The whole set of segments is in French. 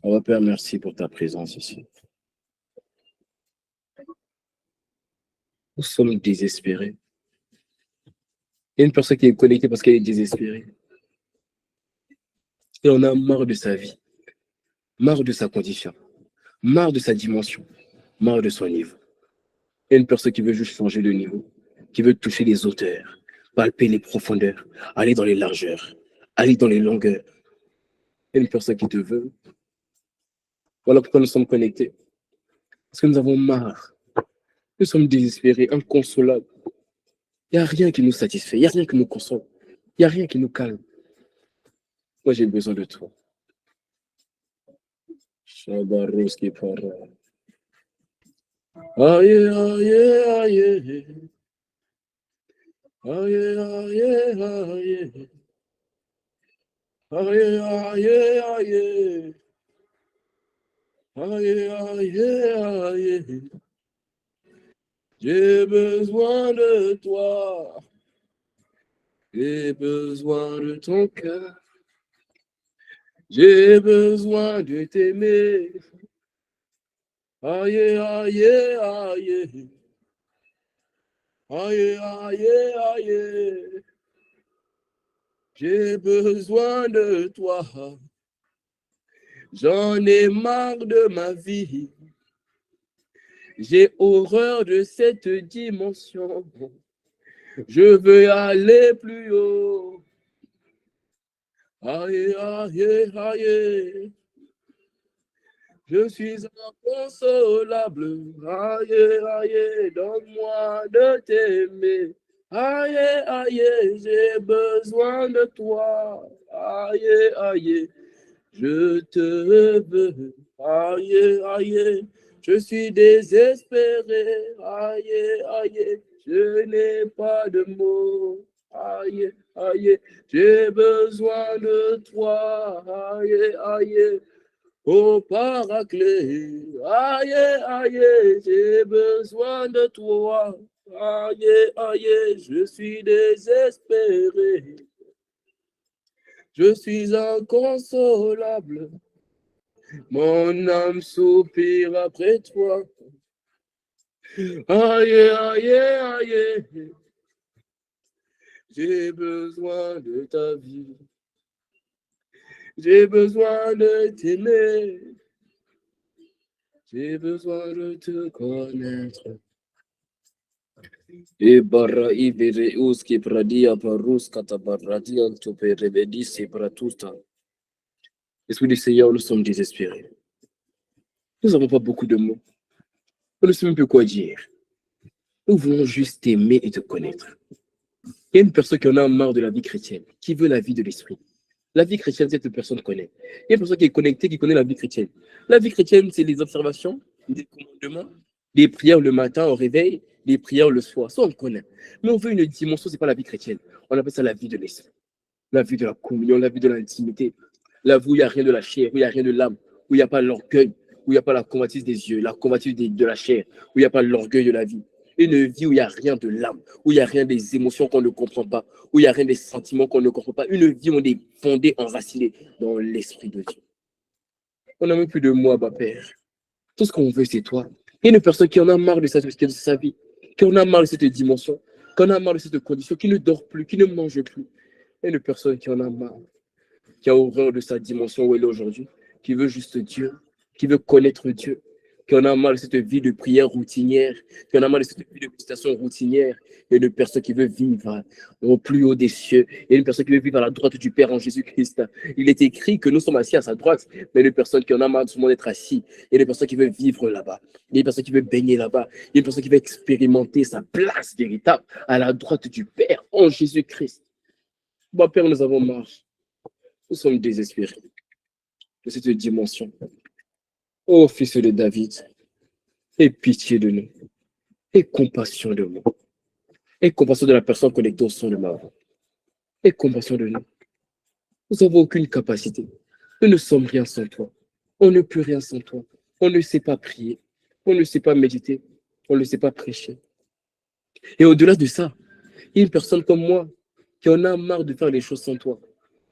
Oh Père, merci pour ta présence ici. Nous sommes désespérés. Il y a une personne qui est connectée parce qu'elle est désespérée. Et on a marre de sa vie, marre de sa condition, marre de sa dimension, marre de son niveau. Il y a une personne qui veut juste changer de niveau, qui veut toucher les hauteurs, palper les profondeurs, aller dans les largeurs, aller dans les longueurs. Il y a une personne qui te veut. Voilà pourquoi nous sommes connectés. Parce que nous avons marre. Nous sommes désespérés, inconsolables. Il n'y a rien qui nous satisfait, il n'y a rien qui nous console, il n'y a rien qui nous calme. Moi, j'ai besoin de toi. Shabaros qui parle. Aïe, aïe, aïe. Aïe, aïe, aïe. Aïe, aïe, aïe. Aïe, aïe, aïe. J'ai besoin de toi. J'ai besoin de ton cœur. J'ai besoin de t'aimer. Aïe, aïe, aïe. Aïe, aïe, aïe. J'ai besoin de toi. J'en ai marre de ma vie. J'ai horreur de cette dimension. Je veux aller plus haut. Aïe, aïe, aïe. Je suis inconsolable. Aïe, aïe, donne-moi de t'aimer. Aïe, aïe, j'ai besoin de toi. Aïe, aïe, je te veux. Aïe, aïe, je suis désespéré. Aïe, aïe, je n'ai pas de mots. Aïe, aïe, j'ai besoin de toi. Aïe, aïe. Oh Paraclet, aïe, aïe, j'ai besoin de toi. Aïe, aïe, je suis désespéré. Je suis inconsolable. Mon âme soupire après toi. Aïe, aïe, aïe. J'ai besoin de ta vie. J'ai besoin de t'aimer. J'ai besoin de te connaître. Et barra ibere uski pradia parus katabarradia tope rebedisi pratusta. Esprit du Seigneur, nous sommes désespérés. Nous n'avons pas beaucoup de mots. On ne sait même plus quoi dire. Nous voulons juste t'aimer et te connaître. Il y a une personne qui en a marre de la vie chrétienne, qui veut la vie de l'esprit. La vie chrétienne, cette personne connaît. Il y a une personne qui est connectée, qui connaît la vie chrétienne. La vie chrétienne, c'est les observations, des commandements, des prières le matin au réveil, des prières le soir. Ça, on connaît. Mais on veut une dimension, ce n'est pas la vie chrétienne. On appelle ça la vie de l'esprit. La vie de la communion, la vie de l'intimité. La vie où il n'y a rien de la chair, où il n'y a rien de l'âme, où il n'y a pas l'orgueil, où il n'y a pas la convoitise des yeux, la convoitise de la chair, où il n'y a pas l'orgueil de la vie. Une vie où il n'y a rien de l'âme, où il n'y a rien des émotions qu'on ne comprend pas, où il n'y a rien des sentiments qu'on ne comprend pas. Une vie où on est fondé, enraciné dans l'Esprit de Dieu. On n'a même plus de moi, ma Père. Tout ce qu'on veut, c'est toi. Il y a une personne qui en a marre de sa vie, qui en a marre de cette dimension, qui en a marre de cette condition, qui ne dort plus, qui ne mange plus. Il y a une personne qui en a marre, qui a horreur de sa dimension où elle est aujourd'hui, qui veut juste Dieu, qui veut connaître Dieu, qui en a marre de cette vie de prière routinière, qui en a marre de cette vie de méditation routinière. Il y a une personne qui veut vivre au plus haut des cieux. Il y a une personne qui veut vivre à la droite du Père en Jésus-Christ. Il est écrit que nous sommes assis à sa droite, mais il y a une personne qui en a marre de seulement d'être assis. Il y a une personne qui veut vivre là-bas. Il y a une personne qui veut baigner là-bas. Il y a une personne qui veut expérimenter sa place véritable à la droite du Père en Jésus-Christ. Bon, Père, nous avons marre. Nous sommes désespérés de cette dimension. Ô Fils de David, aie pitié de nous. Aie compassion de nous. Aie compassion de la personne connectée au son de ma voix. Aie compassion de nous. Nous n'avons aucune capacité. Nous ne sommes rien sans toi. On ne peut rien sans toi. On ne sait pas prier. On ne sait pas méditer. On ne sait pas prêcher. Et au-delà de ça, il y a une personne comme moi qui en a marre de faire les choses sans toi.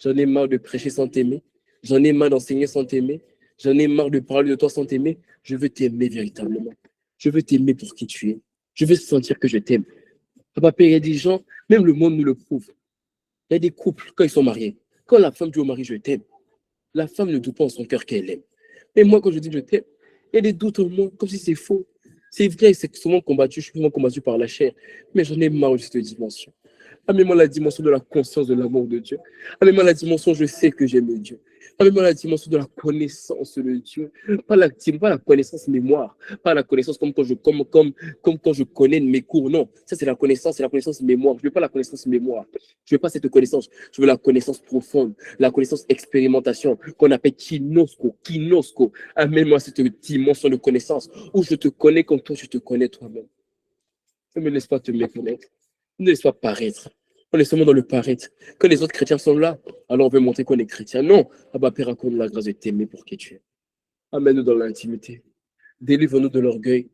J'en ai marre de prêcher sans t'aimer. J'en ai marre d'enseigner sans t'aimer. J'en ai marre de parler de toi sans t'aimer. Je veux t'aimer véritablement. Je veux t'aimer pour qui tu es. Je veux sentir que je t'aime. Papa, Père, il y a des gens, même le monde nous le prouve. Il y a des couples, quand ils sont mariés, quand la femme dit au mari, je t'aime, la femme ne doute pas en son cœur qu'elle aime. Mais moi, quand je dis je t'aime, il y a des doutes en moi, comme si c'est faux. C'est vrai, c'est souvent combattu, je suis souvent combattu par la chair. Mais j'en ai marre de cette dimension. Amène-moi la dimension de la conscience de l'amour de Dieu. Amène-moi la dimension, je sais que j'aime Dieu. Amène-moi la dimension de la connaissance de Dieu. Pas la connaissance mémoire. Pas la connaissance comme quand je connais mes cours. Non, ça c'est la connaissance mémoire. Je ne veux pas la connaissance mémoire. Je ne veux pas cette connaissance. Je veux la connaissance profonde, la connaissance expérimentation, qu'on appelle kinosco. Kinosco. Amène-moi cette dimension de connaissance où je te connais comme toi, je te connais toi-même. Ne me laisse pas te méconnaître. Ne laisse pas paraître. On est seulement dans le paraître. Quand les autres chrétiens sont là, alors on veut montrer qu'on est chrétien. Non, Abba Père, accorde la grâce de t'aimer pour qui tu es. Amène-nous dans l'intimité. Délivre-nous de l'orgueil.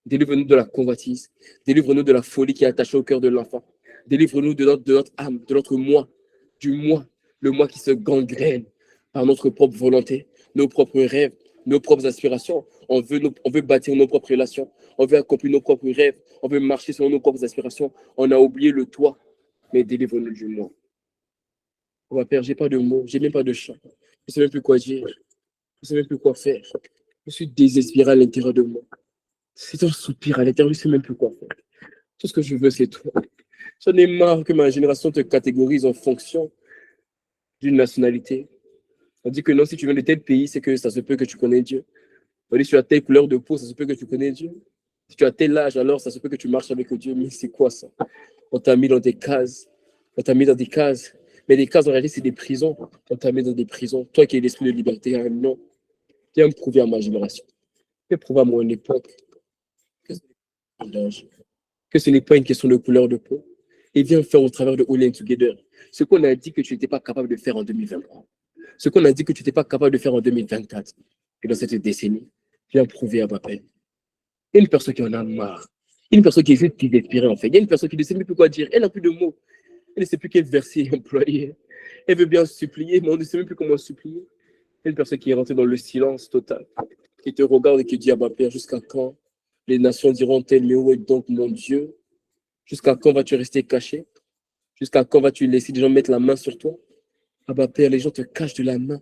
Délivre-nous de la convoitise. Délivre-nous de la folie qui est attachée au cœur de l'enfant. Délivre-nous de notre âme, de notre moi, le moi qui se gangrène par notre propre volonté, nos propres rêves, nos propres aspirations. On veut bâtir nos propres relations. On veut accomplir nos propres rêves. On veut marcher selon nos propres aspirations. On a oublié le toi, mais délivre-nous du moi. On va perdre, j'ai pas de mots, j'ai même pas de chant. Je ne sais même plus quoi dire. Je ne sais même plus quoi faire. Je suis désespéré à l'intérieur de moi. C'est un soupir à l'intérieur, je ne sais même plus quoi faire. Tout ce que je veux, c'est toi. J'en ai marre que ma génération te catégorise en fonction d'une nationalité. On dit que non, si tu viens de tel pays, c'est que ça se peut que tu connais Dieu. On dit que si tu as telle couleur de peau, ça se peut que tu connais Dieu. Si tu as tel âge, alors ça se peut que tu marches avec Dieu. Mais c'est quoi ça? On t'a mis dans des cases. On t'a mis dans des cases. Mais les cases, en réalité, c'est des prisons. On t'a mis dans des prisons. Toi qui es l'esprit de liberté, hein, non. Viens me prouver à ma génération. Viens prouver à mon époque que ce n'est pas un âge, que ce n'est pas une question de couleur de peau. Et viens faire au travers de All In Together ce qu'on a dit que tu n'étais pas capable de faire en 2023. Ce qu'on a dit que tu n'étais pas capable de faire en 2024. Et dans cette décennie, viens prouver à ma peine. Il y a une personne qui en a marre. Il y a une personne qui essaie de t'inspirer, en fait. Il y a une personne qui ne sait plus quoi dire. Elle n'a plus de mots. Elle ne sait plus quel verset employer. Elle veut bien supplier, mais on ne sait même plus comment supplier. Il y a une personne qui est rentrée dans le silence total, qui te regarde et qui dit à ma Père, jusqu'à quand les nations diront-elles, mais où est donc mon Dieu? Jusqu'à quand vas-tu rester caché? Jusqu'à quand vas-tu laisser les gens mettre la main sur toi? Ah bah Père, les gens te cachent de la main.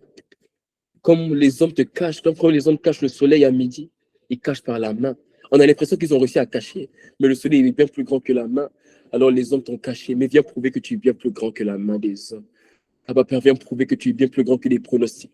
Comme les hommes te cachent, comme les hommes cachent le soleil à midi, ils cachent par la main. On a l'impression qu'ils ont réussi à cacher, mais le soleil est bien plus grand que la main. Alors les hommes t'ont caché, mais viens prouver que tu es bien plus grand que la main des hommes. Ah bah Père, viens prouver que tu es bien plus grand que les pronostics,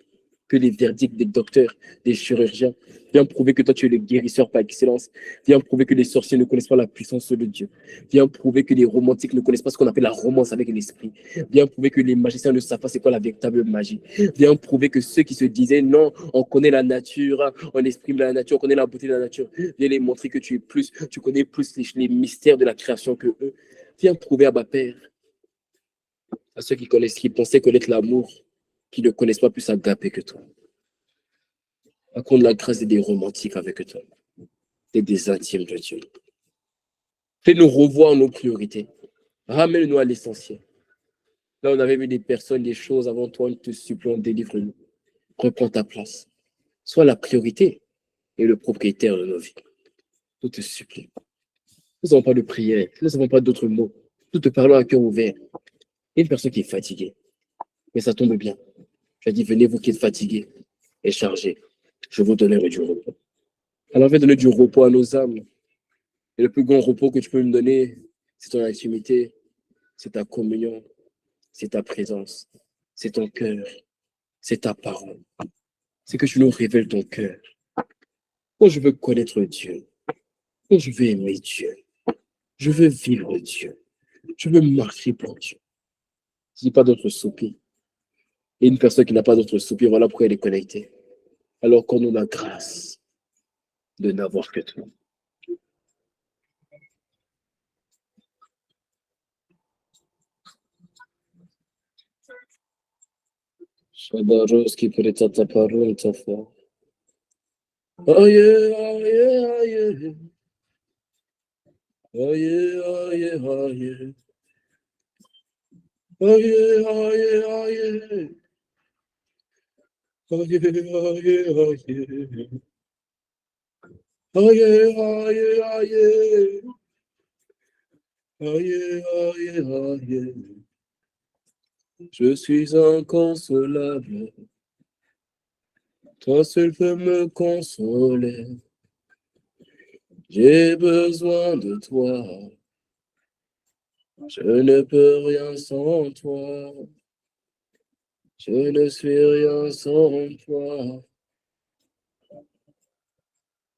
que les verdicts des docteurs, des chirurgiens. Viens prouver que toi, tu es le guérisseur par excellence. Viens prouver que les sorciers ne connaissent pas la puissance de Dieu. Viens prouver que les romantiques ne connaissent pas ce qu'on appelle la romance avec l'esprit. Viens prouver que les magiciens ne savent pas c'est quoi la véritable magie. Viens prouver que ceux qui se disaient non, on connaît la nature, on exprime la nature, on connaît la beauté de la nature. Viens les montrer que tu es plus, tu connais plus les mystères de la création que eux. Viens prouver à ma Père, à ceux qui connaissent, qui pensaient connaître l'amour, qui ne connaissent pas plus agapé que toi. Accorde la grâce des romantiques avec toi, des intimes de Dieu. Fais-nous revoir nos priorités. Ramène-nous à l'essentiel. Là, on avait vu des personnes, des choses avant toi, nous te supplions, délivre-nous. Reprends ta place. Sois la priorité et le propriétaire de nos vies. Nous te supplions. Nous n'avons pas de prière, nous n'avons pas d'autres mots. Nous te parlons à cœur ouvert. Il y a une personne qui est fatiguée, mais ça tombe bien. Tu as dit, venez vous qui êtes fatigués et chargés. Je vous donnerai du repos. Alors, viens donner du repos à nos âmes. Et le plus grand repos que tu peux me donner, c'est ton intimité, c'est ta communion, c'est ta présence, c'est ton cœur, c'est ta parole. C'est que tu nous révèles ton cœur. Quand je veux connaître Dieu, quand je veux aimer Dieu, je veux vivre Dieu, je veux marcher pour Dieu. Je n'ai pas d'autre soupir. Et une personne qui n'a pas d'autre soupir, voilà pourquoi elle est connectée. Alors qu'on nous la grâce de n'avoir que toi. Shabaros qui pourrait ta parole, ta foi. Oh yeah, oh yeah, oh yeah. Oh yeah, oh yeah, oh yeah. Aïe, aïe, aïe. Aïe, aïe, aïe. Aïe, aïe, aïe. Aïe, aïe, aïe. Je suis inconsolable. Toi seul peux me consoler. J'ai besoin de toi. Je ne peux rien sans toi. Je ne suis rien sans toi.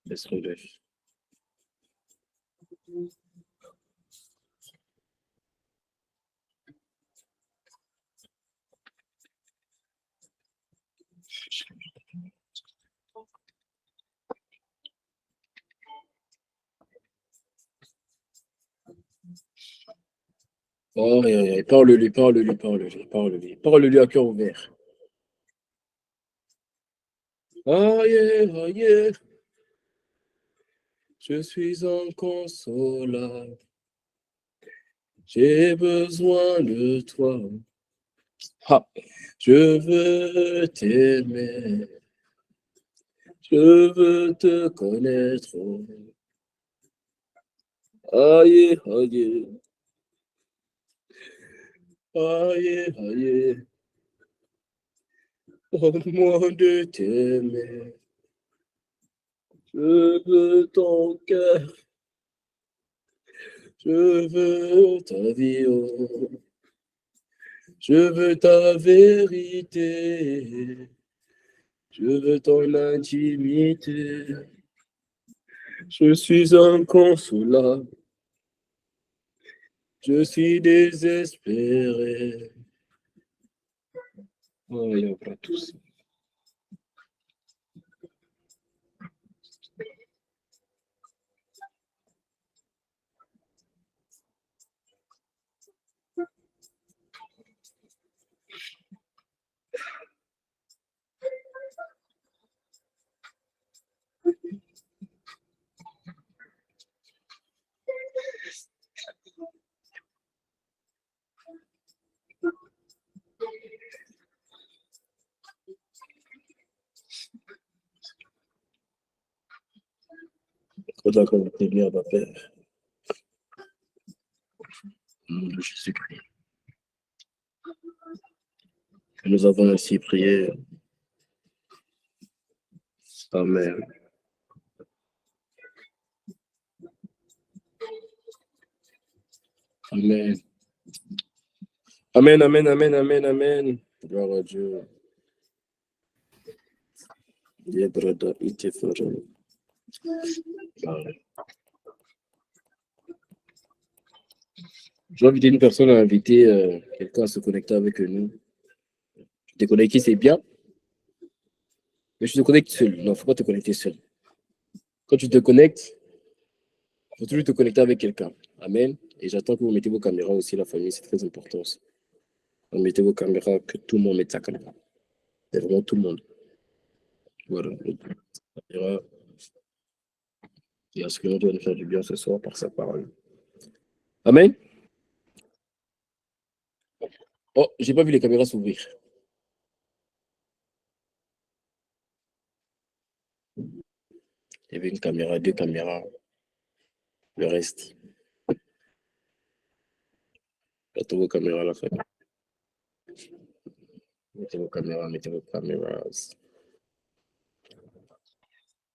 Laisse tomber. Aïe, aïe, aïe. Parle-lui, parle-lui, parle-lui, parle-lui. Parle-lui à cœur ouvert. Aïe, aïe, je suis inconsolable. J'ai besoin de toi. Ah, je veux t'aimer. Je veux te connaître. Aïe, aïe. Aïe, aïe. Donne-moi de t'aimer. Je veux ton cœur. Je veux ta vie. Oh. Je veux ta vérité. Je veux ton intimité. Je suis inconsolable. Je suis désespéré. Oh, il y a pas tous. D'accord, bien, ma Père. Au nom de Jésus-Christ. Nous avons ainsi prié. Amen. Amen. Amen, amen, amen, amen, amen. Gloire à Dieu. J'ai invité une personne à inviter quelqu'un à se connecter avec nous. Te connecter, c'est bien, mais tu te connectes seul. Non, il ne faut pas te connecter seul. Quand tu te connectes, il faut toujours te connecter avec quelqu'un. Amen. Et j'attends que vous mettez vos caméras aussi, la famille, c'est très important aussi. Vous mettez vos caméras, que tout le monde mette sa caméra. C'est vraiment tout le monde. Voilà. Caméra. Et à ce que l'on doit nous faire du bien ce soir par sa parole. Amen. Oh, j'ai pas vu les caméras s'ouvrir. Il y avait une caméra, deux caméras. Le reste. Mettez vos caméras, la famille. Mettez vos caméras, mettez vos caméras.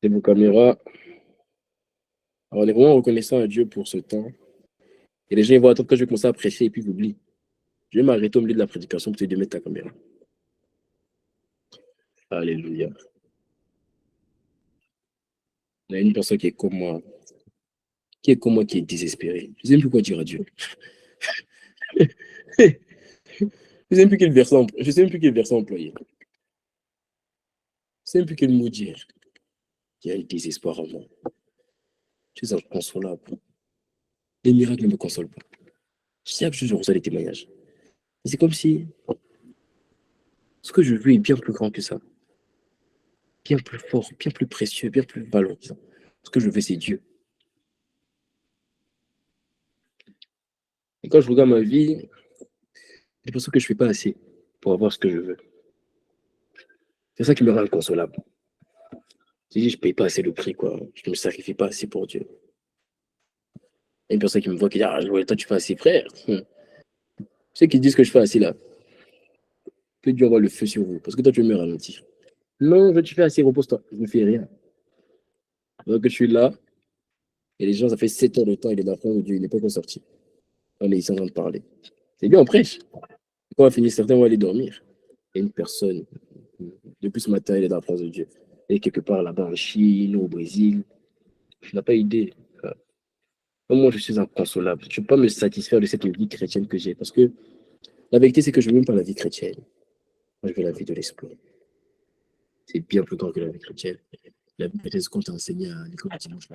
Mettez vos caméras. Alors, on est vraiment reconnaissant à Dieu pour ce temps. Et les gens ils vont attendre que je vais commencer à prêcher et puis ils oublient. Je vais m'arrêter au milieu de la prédication pour te dire de mettre ta caméra. Alléluia. Il y a une personne qui est comme moi, qui est désespérée. Je ne sais même plus quoi dire à Dieu. Je ne sais même plus quel verset employer. Je ne sais même plus quel mot dire. Il y a un désespoir en moi. Je suis inconsolable. Les miracles ne me consolent pas. Chaque jour, je reçois des témoignages. C'est comme si ce que je veux est bien plus grand que ça. Bien plus fort, bien plus précieux, bien plus valorisant. Ce que je veux, c'est Dieu. Et quand je regarde ma vie, C'est pour ça que je ne fais pas assez pour avoir ce que je veux. C'est ça qui me rend inconsolable. Je dis, je ne paye pas assez le prix, quoi. Je ne me sacrifie pas assez pour Dieu. Il y a une personne qui me voit qui dit, ah, ouais, toi, tu fais assez, frère. Ceux qui disent que je fais assez là, peut Dieu avoir le feu sur vous. Parce que toi, tu veux me ralentir. Non, tu fais assez, repose-toi. Je ne fais rien. Donc, je suis là, et les gens, ça fait 7 heures de temps, il est dans la présence de Dieu, il n'est pas encore sorti. On est ici en train de parler. C'est bien, on prêche. Quand on va finir, certains vont aller dormir. Et une personne, depuis ce matin, il est dans la présence de Dieu. Et quelque part là-bas en Chine ou au Brésil, je n'ai pas idée. Moi, je suis inconsolable. Je ne peux pas me satisfaire de cette vie chrétienne que j'ai. Parce que la vérité, c'est que je ne veux même pas la vie chrétienne. Moi, je veux la vie de l'esprit. C'est bien plus grand que la vie chrétienne. La vie chrétienne, c'est ce qu'on t'a enseigné à l'école du dimanche.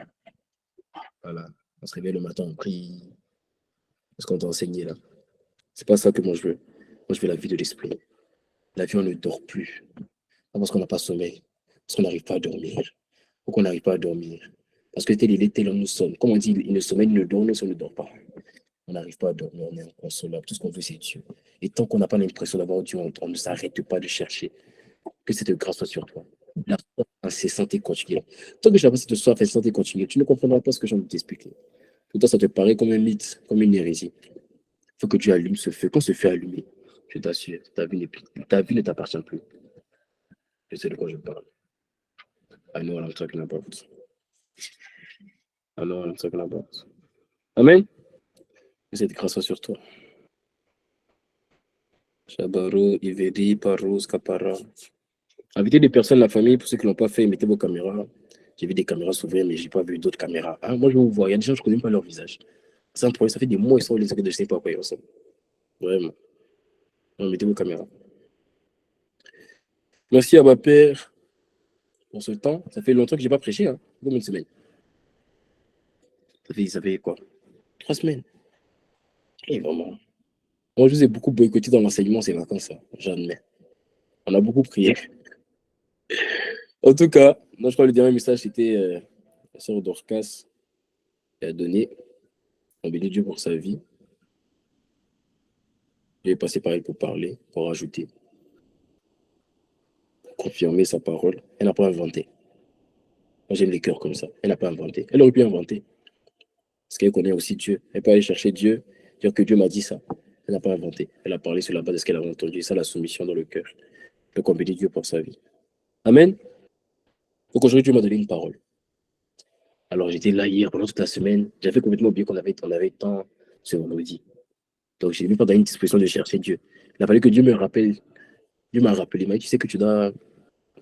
Voilà. On se réveille le matin, on prie. C'est ce qu'on t'a enseigné là. C'est pas ça que moi je veux. Moi, je veux la vie de l'esprit. La vie, on ne dort plus. Pas parce qu'on n'a pas sommeil. Parce qu'on n'arrive pas à dormir. Pourquoi on n'arrive pas à dormir? Parce que tel il est, tel nous sommes. Comme on dit, il ne sommeille, il ne dort, nous, on ne dort pas. On n'arrive pas à dormir, on est inconsolable. Tout ce qu'on veut, c'est Dieu. Et tant qu'on n'a pas l'impression d'avoir Dieu, on ne s'arrête pas de chercher. Que cette grâce soit sur toi. La foi incessante et continue. Tant que je n'ai pas cette soif incessante et continue, tu ne comprendras pas ce que j'ai envie de t'expliquer. Pour toi, ça te paraît comme un mythe, comme une hérésie. Il faut que Dieu allume ce feu. Quand ce feu est allumé, je t'assure, ta vie ne t'appartient plus. Je sais de quoi je parle. I know what I'm talking about. I know what I'm talking about. Amen. Que cette grâce soit sur toi. Shabaro, Iveri, Paros, Kapara. Invitez des personnes, la famille, pour ceux qui ne l'ont pas fait, mettez vos caméras. J'ai vu des caméras s'ouvrir, mais je n'ai pas vu d'autres caméras. Hein, moi, je vous vois. Il y a des gens, je ne connais même pas leur visage. C'est un problème. Ça fait des mois, ils sont les autres, je ne sais pas quoi ils ressemblent. Vraiment. Donc, mettez vos caméras. Merci à ma père pour ce temps. Ça fait longtemps que je n'ai pas prêché. Hein. Combien de semaines? Ça fait quoi? 3 semaines. Et vraiment. Moi, je vous ai beaucoup boycotté dans l'enseignement ces vacances. Hein. J'admets. On a beaucoup prié. En tout cas, moi, je crois que le dernier message, c'était la sœur Dorcas qui a donné. On bénit Dieu pour sa vie. Je vais passer par elle pour parler, pour rajouter, pour confirmer sa parole. Elle n'a pas inventé. Moi, j'aime les cœurs comme ça. Elle n'a pas inventé. Elle aurait pu inventer. Parce qu'elle connaît aussi Dieu. Elle peut aller chercher Dieu, dire que Dieu m'a dit ça. Elle n'a pas inventé. Elle a parlé sur la base de ce qu'elle a entendu. Ça, la soumission dans le cœur. Donc, on bénit Dieu pour sa vie. Amen. Donc, aujourd'hui, Dieu m'a donné une parole. Alors, j'étais là hier pendant toute la semaine. J'avais complètement oublié qu'on avait temps ce vendredi. Donc, j'ai mis pendant une disposition de chercher Dieu. Il a fallu que Dieu me rappelle. Dieu m'a rappelé. Il m'a dit, tu sais que tu dois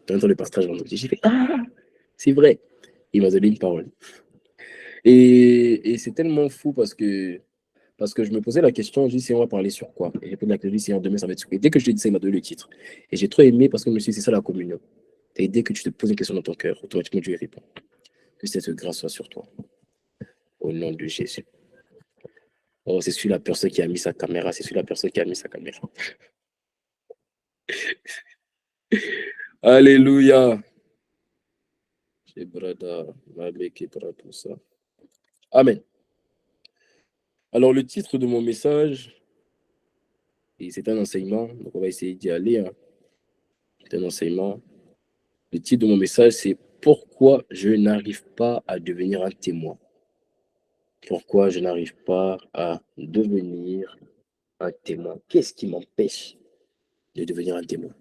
dans le partage vendredi. J'ai fait, ah, c'est vrai. Il m'a donné une parole. Et c'est tellement fou parce que je me posais la question, je dis, si on va parler sur quoi? Et j'ai posé la question, Seigneur, demain, ça va être sur quoi? Et dès que je lui ai dit ça, il m'a donné le titre. Et j'ai trop aimé parce que je me suis dit, c'est ça la communion. Et dès que tu te poses une question dans ton cœur, automatiquement Dieu y répond. Que cette grâce soit sur toi. Au nom de Jésus. Oh, c'est celui la personne qui a mis sa caméra, c'est celui la personne qui a mis sa caméra. Alléluia. Amen. Alors, le titre de mon message, et c'est un enseignement, donc on va essayer d'y aller. Hein. C'est un enseignement. Le titre de mon message, c'est Pourquoi je n'arrive pas à devenir un témoin. Pourquoi je n'arrive pas à devenir un témoin. Qu'est-ce qui m'empêche de devenir un témoin?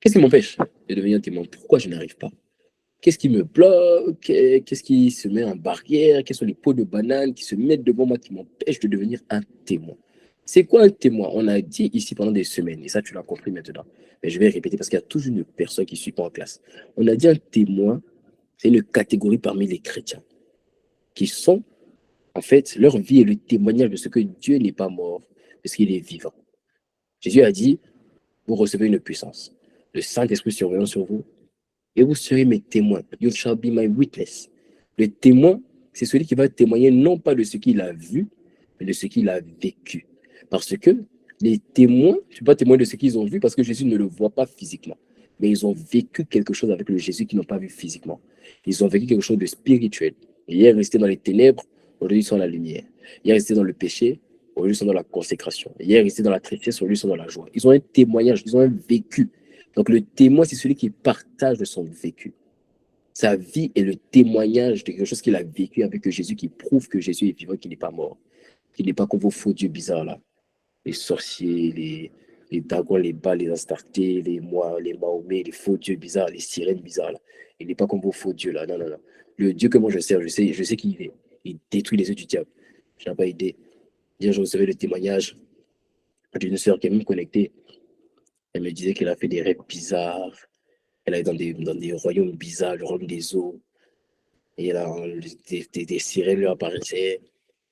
Qu'est-ce qui m'empêche de devenir un témoin? Pourquoi je n'arrive pas? Qu'est-ce qui me bloque? Qu'est-ce qui se met en barrière? Quels sont les pots de banane qui se mettent devant moi qui m'empêchent de devenir un témoin? C'est quoi un témoin? On a dit ici pendant des semaines, et ça tu l'as compris maintenant. Mais je vais répéter parce qu'il y a toujours une personne qui ne suit pas en classe. On a dit un témoin, c'est une catégorie parmi les chrétiens qui sont, en fait, leur vie est le témoignage de ce que Dieu n'est pas mort, parce qu'il est vivant. Jésus a dit, vous recevez une puissance. Le Saint-Esprit surveillant sur vous, et vous serez mes témoins. You shall be my witness. Le témoin, c'est celui qui va témoigner non pas de ce qu'il a vu, mais de ce qu'il a vécu. Parce que les témoins, tu ne peux pas témoigner de ce qu'ils ont vu parce que Jésus ne le voit pas physiquement. Mais ils ont vécu quelque chose avec le Jésus qu'ils n'ont pas vu physiquement. Ils ont vécu quelque chose de spirituel. Hier, resté dans les ténèbres, aujourd'hui, ils sont à la lumière. Hier, resté dans le péché, aujourd'hui ils sont dans la consécration. Hier, ils étaient dans la tristesse, aujourd'hui ils sont dans la joie. Ils ont un témoignage, ils ont un vécu. Donc le témoin, c'est celui qui partage de son vécu. Sa vie est le témoignage de quelque chose qu'il a vécu avec Jésus, qui prouve que Jésus est vivant, qu'il n'est pas mort, qu'il n'est pas comme vos faux dieux bizarres là. Les sorciers, les Dagons, les Bas, les Astartés, les Mahomet, les faux dieux bizarres, les sirènes bizarres là. Il n'est pas comme vos faux dieux là. Non, non, non. Le Dieu que moi je sers, je sais qui il est. Il détruit les œufs du diable. Je n'ai pas idée. Hier, je recevais le témoignage d'une sœur qui est même connectée. Elle me disait qu'elle a fait des rêves bizarres. Elle est dans des royaumes bizarres, le royaume des eaux. Et là, des sirènes lui apparaissaient.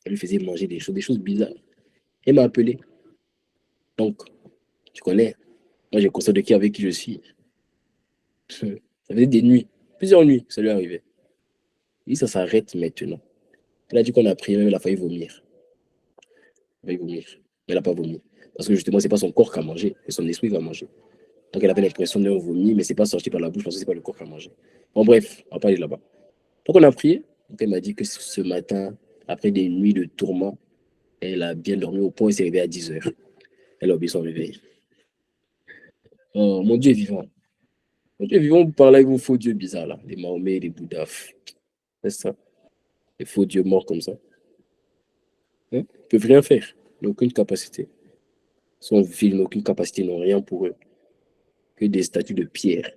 Elle lui faisait manger des choses bizarres. Elle m'a appelé. Donc, tu connais, moi j'ai conscience de qui avec qui je suis. Ça faisait des nuits, plusieurs nuits que ça lui arrivait. Il dit ça s'arrête maintenant. Elle a dit qu'on a prié, même elle a failli vomir. Elle a failli vomir. Mais elle n'a pas vomi. Parce que justement, c'est pas son corps qui a mangé, c'est son esprit qui a mangé. Donc elle avait l'impression d'un vomi, mais c'est pas sorti par la bouche parce que c'est pas le corps qui a mangé. Bon, bref, on va pas aller là-bas. Donc on a prié. Donc elle m'a dit que ce matin, après des nuits de tourment, elle a bien dormi au point où elle s'est réveillée à 10 h. Elle a oublié son réveil. Oh, mon Dieu est vivant. Mon Dieu est vivant, vous parlez avec vos faux dieux bizarres là. Les Mahomet, les Bouddhas. C'est ça. Les faux dieux morts comme ça. Hein? Ils ne peuvent rien faire. Ils n'ont aucune capacité. Ils sont vils, ils n'ont aucune capacité, ils n'ont rien pour eux. Que des statues de pierre.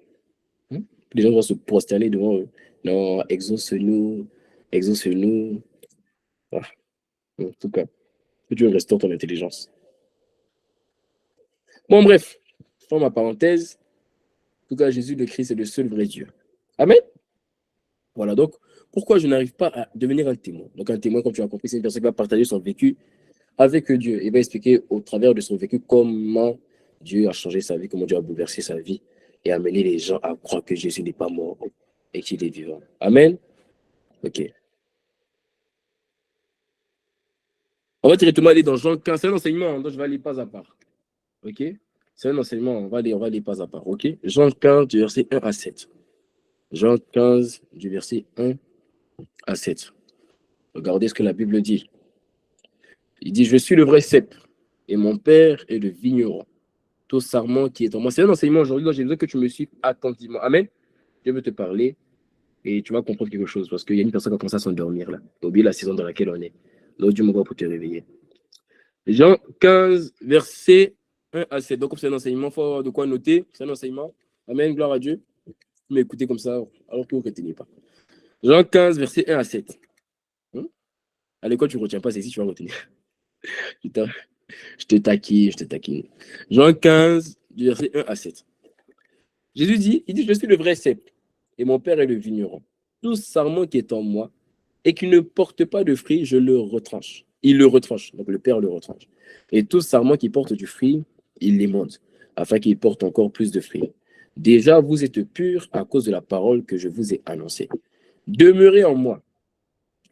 Hein? Les gens vont se prosterner devant eux. Non, exauce-nous, exauce-nous. Ah, en tout cas, que Dieu restaure ton intelligence. Bon, bref, je ferme ma parenthèse. En tout cas, Jésus le Christ est le seul vrai Dieu. Amen. Voilà, donc, pourquoi je n'arrive pas à devenir un témoin? Donc, un témoin, comme tu as compris, c'est une personne qui va partager son vécu avec Dieu. Il va expliquer au travers de son vécu comment Dieu a changé sa vie, comment Dieu a bouleversé sa vie et amené les gens à croire que Jésus n'est pas mort et qu'il est vivant. Amen. Ok. On va directement aller dans Jean 15. C'est un enseignement, hein, donc je vais aller pas à part. Ok. C'est un enseignement, on va aller pas à part. Ok. Jean 15, du verset 1 à 7. Jean 15, du verset 1 à 7. Regardez ce que la Bible dit. Il dit, je suis le vrai cep et mon père est le vigneron. Tout sarment qui est en moi. C'est un enseignement aujourd'hui, donc j'ai besoin que tu me suives attentivement. Amen. Je veux te parler et tu vas comprendre quelque chose parce qu'il y a une personne qui a commencé à s'endormir là. Tu as oublié la saison dans laquelle on est. Donc Dieu m'envoie pour te réveiller. Jean 15, verset 1 à 7. Donc, comme c'est un enseignement, il faut avoir de quoi noter. C'est un enseignement. Amen, gloire à Dieu. Mais écoutez comme ça, alors que vous ne retenez pas. Jean 15, verset 1 à 7. À l'école, tu ne retiens pas, c'est ici que tu vas retenir. Putain, je te taquine, je te taquine. Jean 15, du verset 1 à 7. Jésus dit, je suis le vrai cep et mon père est le vigneron. Tout sarment qui est en moi et qui ne porte pas de fruit, je le retranche. Il le retranche, donc le père le retranche. Et tout sarment qui porte du fruit, il l'émonde, afin qu'il porte encore plus de fruits. Déjà, vous êtes purs à cause de la parole que je vous ai annoncée. Demeurez en moi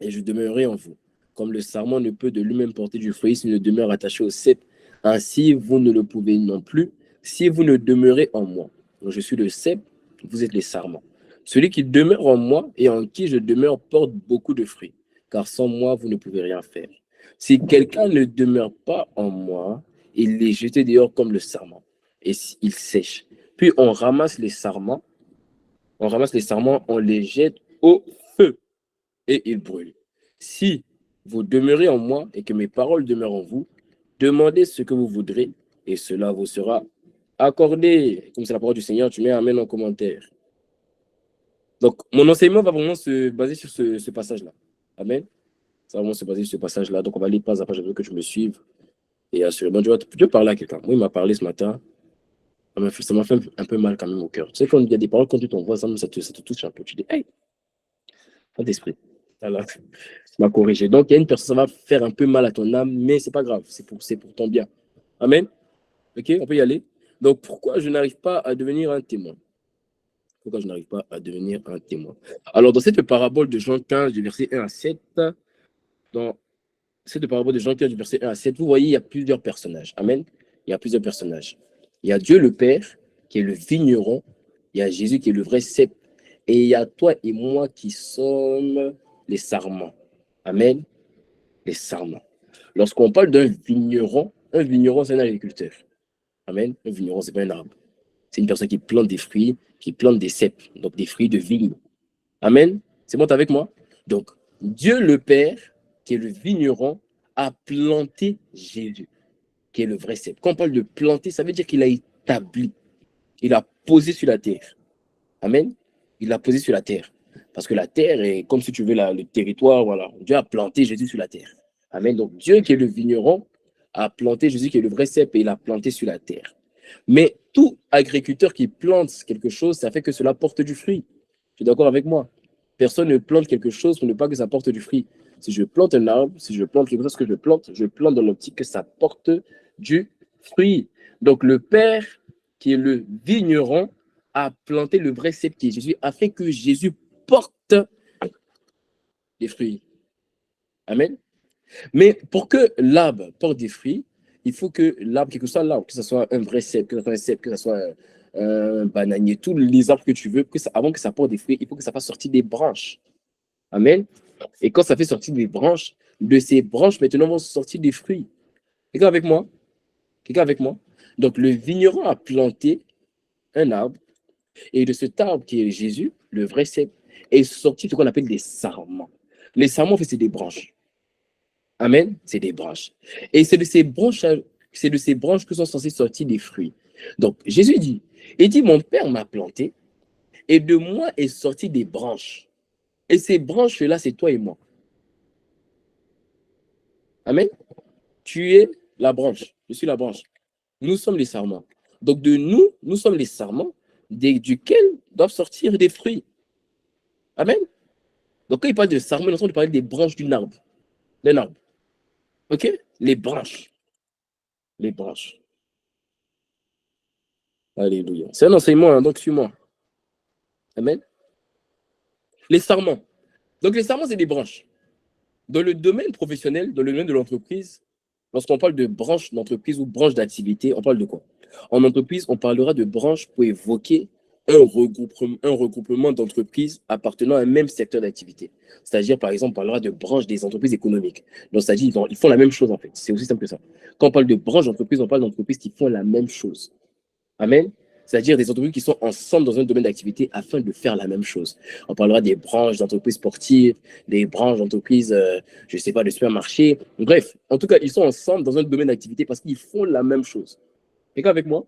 et je demeurerai en vous. Comme le sarment ne peut de lui-même porter du fruit s'il ne demeure attaché au cep, ainsi vous ne le pouvez non plus si vous ne demeurez en moi. Donc, je suis le cep, vous êtes les sarments. Celui qui demeure en moi et en qui je demeure porte beaucoup de fruits, car sans moi, vous ne pouvez rien faire. Si quelqu'un ne demeure pas en moi, il est jeté dehors comme le sarment, et il sèche. Puis on les jette au feu, et ils brûlent. Si vous demeurez en moi et que mes paroles demeurent en vous, demandez ce que vous voudrez, et cela vous sera accordé. Comme c'est la parole du Seigneur, tu mets Amen en commentaire. Donc, mon enseignement va vraiment se baser sur ce passage-là. Amen. Ça va vraiment se baser sur ce passage-là. Donc, on va aller pas à pas, je veux que tu me suives. Et assurément, Dieu parler à quelqu'un. Moi, il m'a parlé ce matin. Ça m'a fait un peu mal quand même au cœur. Tu sais, quand il y a des paroles, quand tu t'envoies, ça te touche un peu. Tu dis, hey, pas d'esprit. Voilà. Tu m'as corrigé. Donc, il y a une personne, ça va faire un peu mal à ton âme, mais c'est pas grave. C'est pour ton bien. Amen. Ok, on peut y aller. Donc, pourquoi je n'arrive pas à devenir un témoin? Pourquoi je n'arrive pas à devenir un témoin? Alors, dans cette parabole de Jean 15, du verset 1 à 7, dans cette parabole de Jean 15, du verset 1 à 7, vous voyez, il y a plusieurs personnages. Amen. Il y a plusieurs personnages. Il y a Dieu le Père, qui est le vigneron. Il y a Jésus, qui est le vrai cep. Et il y a toi et moi qui sommes les sarments. Amen. Les sarments. Lorsqu'on parle d'un vigneron, c'est un agriculteur. Amen. Un vigneron, c'est pas un arbre. C'est une personne qui plante des fruits, qui plante des cèpes, donc des fruits de vigne. Amen. C'est bon, t'es avec moi? Donc, Dieu le Père, qui est le vigneron, a planté Jésus, qui est le vrai cep. Quand on parle de planter, ça veut dire qu'il a établi, il a posé sur la terre. Amen. Il l'a posé sur la terre. Parce que la terre est comme si tu veux le territoire, voilà. Dieu a planté Jésus sur la terre. Amen. Donc Dieu qui est le vigneron a planté Jésus qui est le vrai cep et il a planté sur la terre. Mais tout agriculteur qui plante quelque chose, ça fait que cela porte du fruit. Tu es d'accord avec moi? Personne ne plante quelque chose pour ne pas que ça porte du fruit. Si je plante un arbre, si je plante quelque chose que je plante dans l'optique que ça porte du fruit. Donc le Père, qui est le vigneron, a planté le vrai cep qui est Jésus, afin que Jésus porte des fruits. Amen. Mais pour que l'arbre porte des fruits, il faut que l'arbre, quel que soit l'arbre, que ce soit un vrai cep, que ce soit un cep, que ce soit un bananier, tous les arbres que tu veux, avant que ça porte des fruits, il faut que ça fasse sortir des branches. Amen. Et quand ça fait sortir des branches, de ces branches, maintenant, vont sortir des fruits. Quelqu'un avec moi? Quelqu'un avec moi? Donc, le vigneron a planté un arbre, et de cet arbre qui est Jésus, le vrai cep, est sorti ce qu'on appelle des sarments. Les sarments, en fait, c'est des branches. Amen, c'est des branches. Et c'est de ces branches que sont censés sortir des fruits. Donc, Jésus dit, mon Père m'a planté, et de moi est sorti des branches. Et ces branches-là, c'est toi et moi. Amen. Tu es la branche, je suis la branche. Nous sommes les sarments. Donc, de nous, nous sommes les sarments duquel doivent sortir des fruits. Amen. Donc, quand il parle de sarments, il est en train de parler des branches d'un arbre. OK? Les branches. Les branches. Alléluia. C'est un enseignement, hein, donc suis-moi. Amen. Les sarments. Donc, les sarments, c'est des branches. Dans le domaine professionnel, dans le domaine de l'entreprise, lorsqu'on parle de branche d'entreprise ou branche d'activité, on parle de quoi? En entreprise, on parlera de branche pour évoquer un regroupement d'entreprises appartenant à un même secteur d'activité. C'est-à-dire, par exemple, on parlera de branche des entreprises économiques. Donc, c'est-à-dire, ils font la même chose, en fait. C'est aussi simple que ça. Quand on parle de branche d'entreprise, on parle d'entreprises qui font la même chose. Amen. C'est-à-dire des entreprises qui sont ensemble dans un domaine d'activité afin de faire la même chose. On parlera des branches d'entreprises sportives, des branches d'entreprises, je ne sais pas, de supermarchés. Bref, en tout cas, ils sont ensemble dans un domaine d'activité parce qu'ils font la même chose. Quelqu'un avec moi?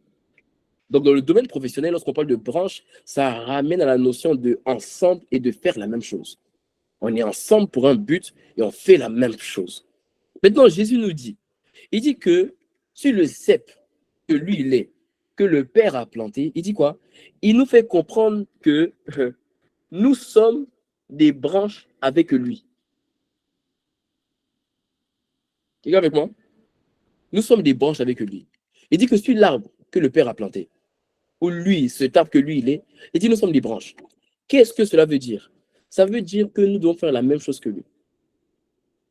Donc, dans le domaine professionnel, lorsqu'on parle de branche, ça ramène à la notion de ensemble et de faire la même chose. On est ensemble pour un but et on fait la même chose. Maintenant, Jésus nous dit, il dit que sur le cep que lui, il est, que le Père a planté, il dit quoi? Il nous fait comprendre que nous sommes des branches avec lui. Quelqu'un avec moi? Nous sommes des branches avec lui. Il dit que sur l'arbre que le Père a planté, ou lui, cet arbre que lui, il est, il dit nous sommes des branches. Qu'est-ce que cela veut dire? Ça veut dire que nous devons faire la même chose que lui.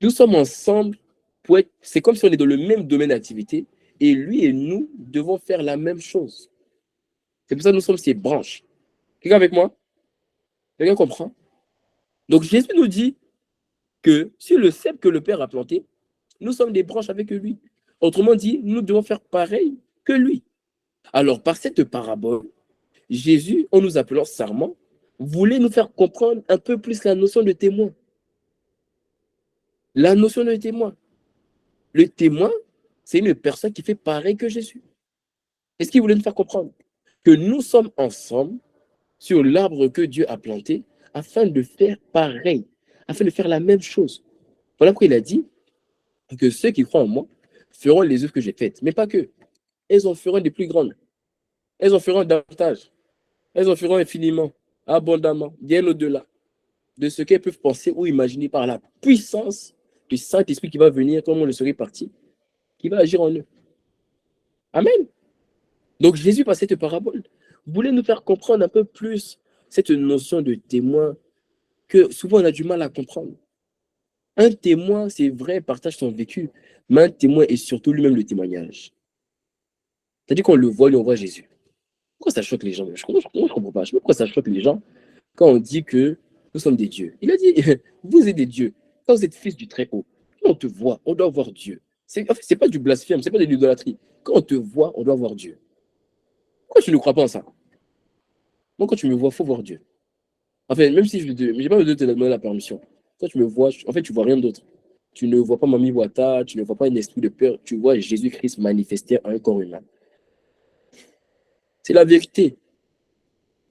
Nous sommes ensemble pour être, c'est comme si on est dans le même domaine d'activité, et lui et nous devons faire la même chose. C'est pour ça que nous sommes ces branches. Quelqu'un avec moi? Quelqu'un comprend? Donc Jésus nous dit que sur le cep que le Père a planté, nous sommes des branches avec lui. Autrement dit, nous devons faire pareil que lui. Alors, par cette parabole, Jésus, en nous appelant sarment, voulait nous faire comprendre un peu plus la notion de témoin. La notion de témoin. Le témoin, c'est une personne qui fait pareil que Jésus. Est-ce qu'il voulait nous faire comprendre? Que nous sommes ensemble sur l'arbre que Dieu a planté afin de faire pareil, afin de faire la même chose. Voilà pourquoi il a dit que ceux qui croient en moi feront les œuvres que j'ai faites. Mais pas que. Elles en feront des plus grandes. Elles en feront davantage. Elles en feront infiniment, abondamment, bien au-delà de ce qu'elles peuvent penser ou imaginer par la puissance du Saint-Esprit qui va venir, comme on le serait parti, qui va agir en eux. Amen. Donc Jésus, par cette parabole, voulait nous faire comprendre un peu plus cette notion de témoin que souvent on a du mal à comprendre. Un témoin, c'est vrai, partage son vécu, mais un témoin est surtout lui-même le témoignage. C'est-à-dire qu'on le voit, on voit Jésus. Pourquoi ça choque les gens? Je ne comprends pas. Je sais pas pourquoi ça choque les gens quand on dit que nous sommes des dieux. Il a dit, vous êtes des dieux, quand vous êtes fils du Très-Haut. on te voit, on doit voir Dieu. En fait, ce n'est pas du blasphème, ce n'est pas de l'idolâtrie. Quand on te voit, on doit voir Dieu. Pourquoi tu ne crois pas en ça? Moi, quand tu me vois, il faut voir Dieu. Enfin, même si je n'ai pas besoin de te demander la permission. Quand tu me vois, en fait, tu ne vois rien d'autre. Tu ne vois pas Mami Wata, tu ne vois pas un esprit de peur, tu vois Jésus-Christ manifester à un corps humain. C'est la vérité.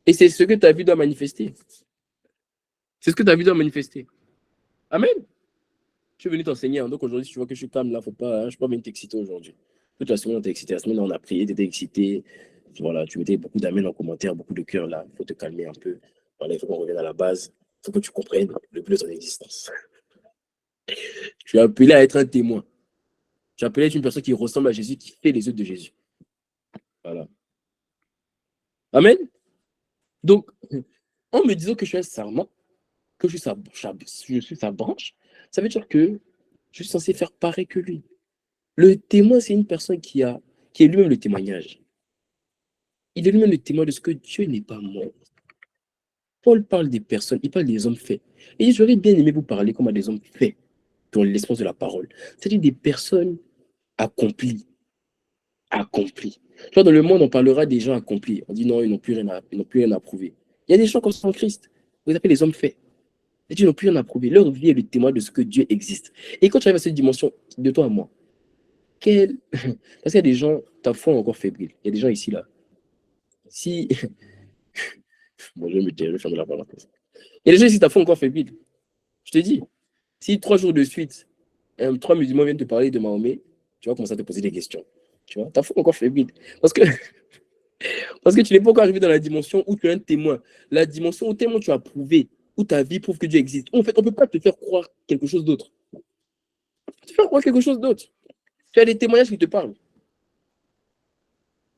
Et c'est ce que ta vie doit manifester. C'est ce que ta vie doit manifester. Amen. Je suis venu t'enseigner. Donc aujourd'hui, si tu vois que je suis calme, là, faut pas, je ne suis pas venu t'exciter aujourd'hui. Toute la semaine, on t'a excité. La semaine, on a prié, tu étais excité. Voilà, tu mettais beaucoup d'amen en commentaire, beaucoup de cœur là. Il faut te calmer un peu. Voilà, il faut qu'on revienne à la base. Il faut que tu comprennes le but de ton existence. Tu es appelé à être un témoin. Tu es appelé à être une personne qui ressemble à Jésus, qui fait les œuvres de Jésus. Voilà. Amen. Donc, en me disant que je suis un serment, que je suis sa branche, ça veut dire que je suis censé faire pareil que lui. Le témoin, c'est une personne qui est lui-même le témoignage. Il est lui-même le témoin de ce que Dieu n'est pas mort. Paul parle des personnes, il parle des hommes faits. Et j'aurais bien aimé vous parler comme à des hommes faits dans l'espace de la parole. C'est-à-dire des personnes accomplies. Accomplies. Tu vois, dans le monde, on parlera des gens accomplis. On dit non, ils n'ont plus rien à prouver. Il y a des gens comme ça en Christ. Vous appelez les hommes faits. Ils n'ont plus rien à prouver. Leur vie est le témoin de ce que Dieu existe. Et quand tu arrives à cette dimension, de toi à moi, parce qu'il y a des gens, ta foi est encore fébrile. Il y a des gens ici, là. Si. Bon, je vais me taire, je vais fermer la parenthèse. Il y a des gens ici, ta foi est encore fébrile. Je te dis, si 3 jours de suite, 3 musulmans viennent te parler de Mahomet, tu vas commencer à te poser des questions. Tu vois, ta foi est encore fébrile. Parce que, parce que tu n'es pas encore arrivé dans la dimension où tu es un témoin. La dimension où tellement tu as prouvé, où ta vie prouve que Dieu existe. En fait, on ne peut pas te faire croire quelque chose d'autre. Te faire croire quelque chose d'autre. Tu as des témoignages qui te parlent.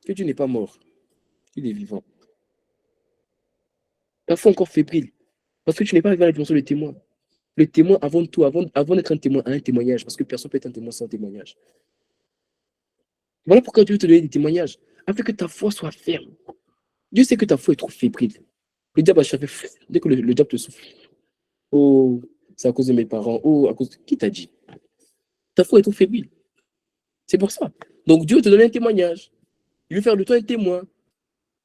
Que Dieu n'est pas mort. Il est vivant. Ta foi est encore fébrile. Parce que tu n'es pas arrivé à la dimension du témoin. Le témoin, avant tout, avant d'être un témoin, a un témoignage. Parce que personne ne peut être un témoin sans témoignage. Voilà pourquoi Dieu veut te donner des témoignages. Afin que ta foi soit ferme. Dieu sait que ta foi est trop fébrile. Le diable a cherché. Dès que le diable te souffle. Oh, c'est à cause de mes parents. Oh, à cause de... Qui t'a dit? Ta foi est trop fébrile. C'est pour ça. Donc Dieu te donne un témoignage. Il veut faire de toi un témoin.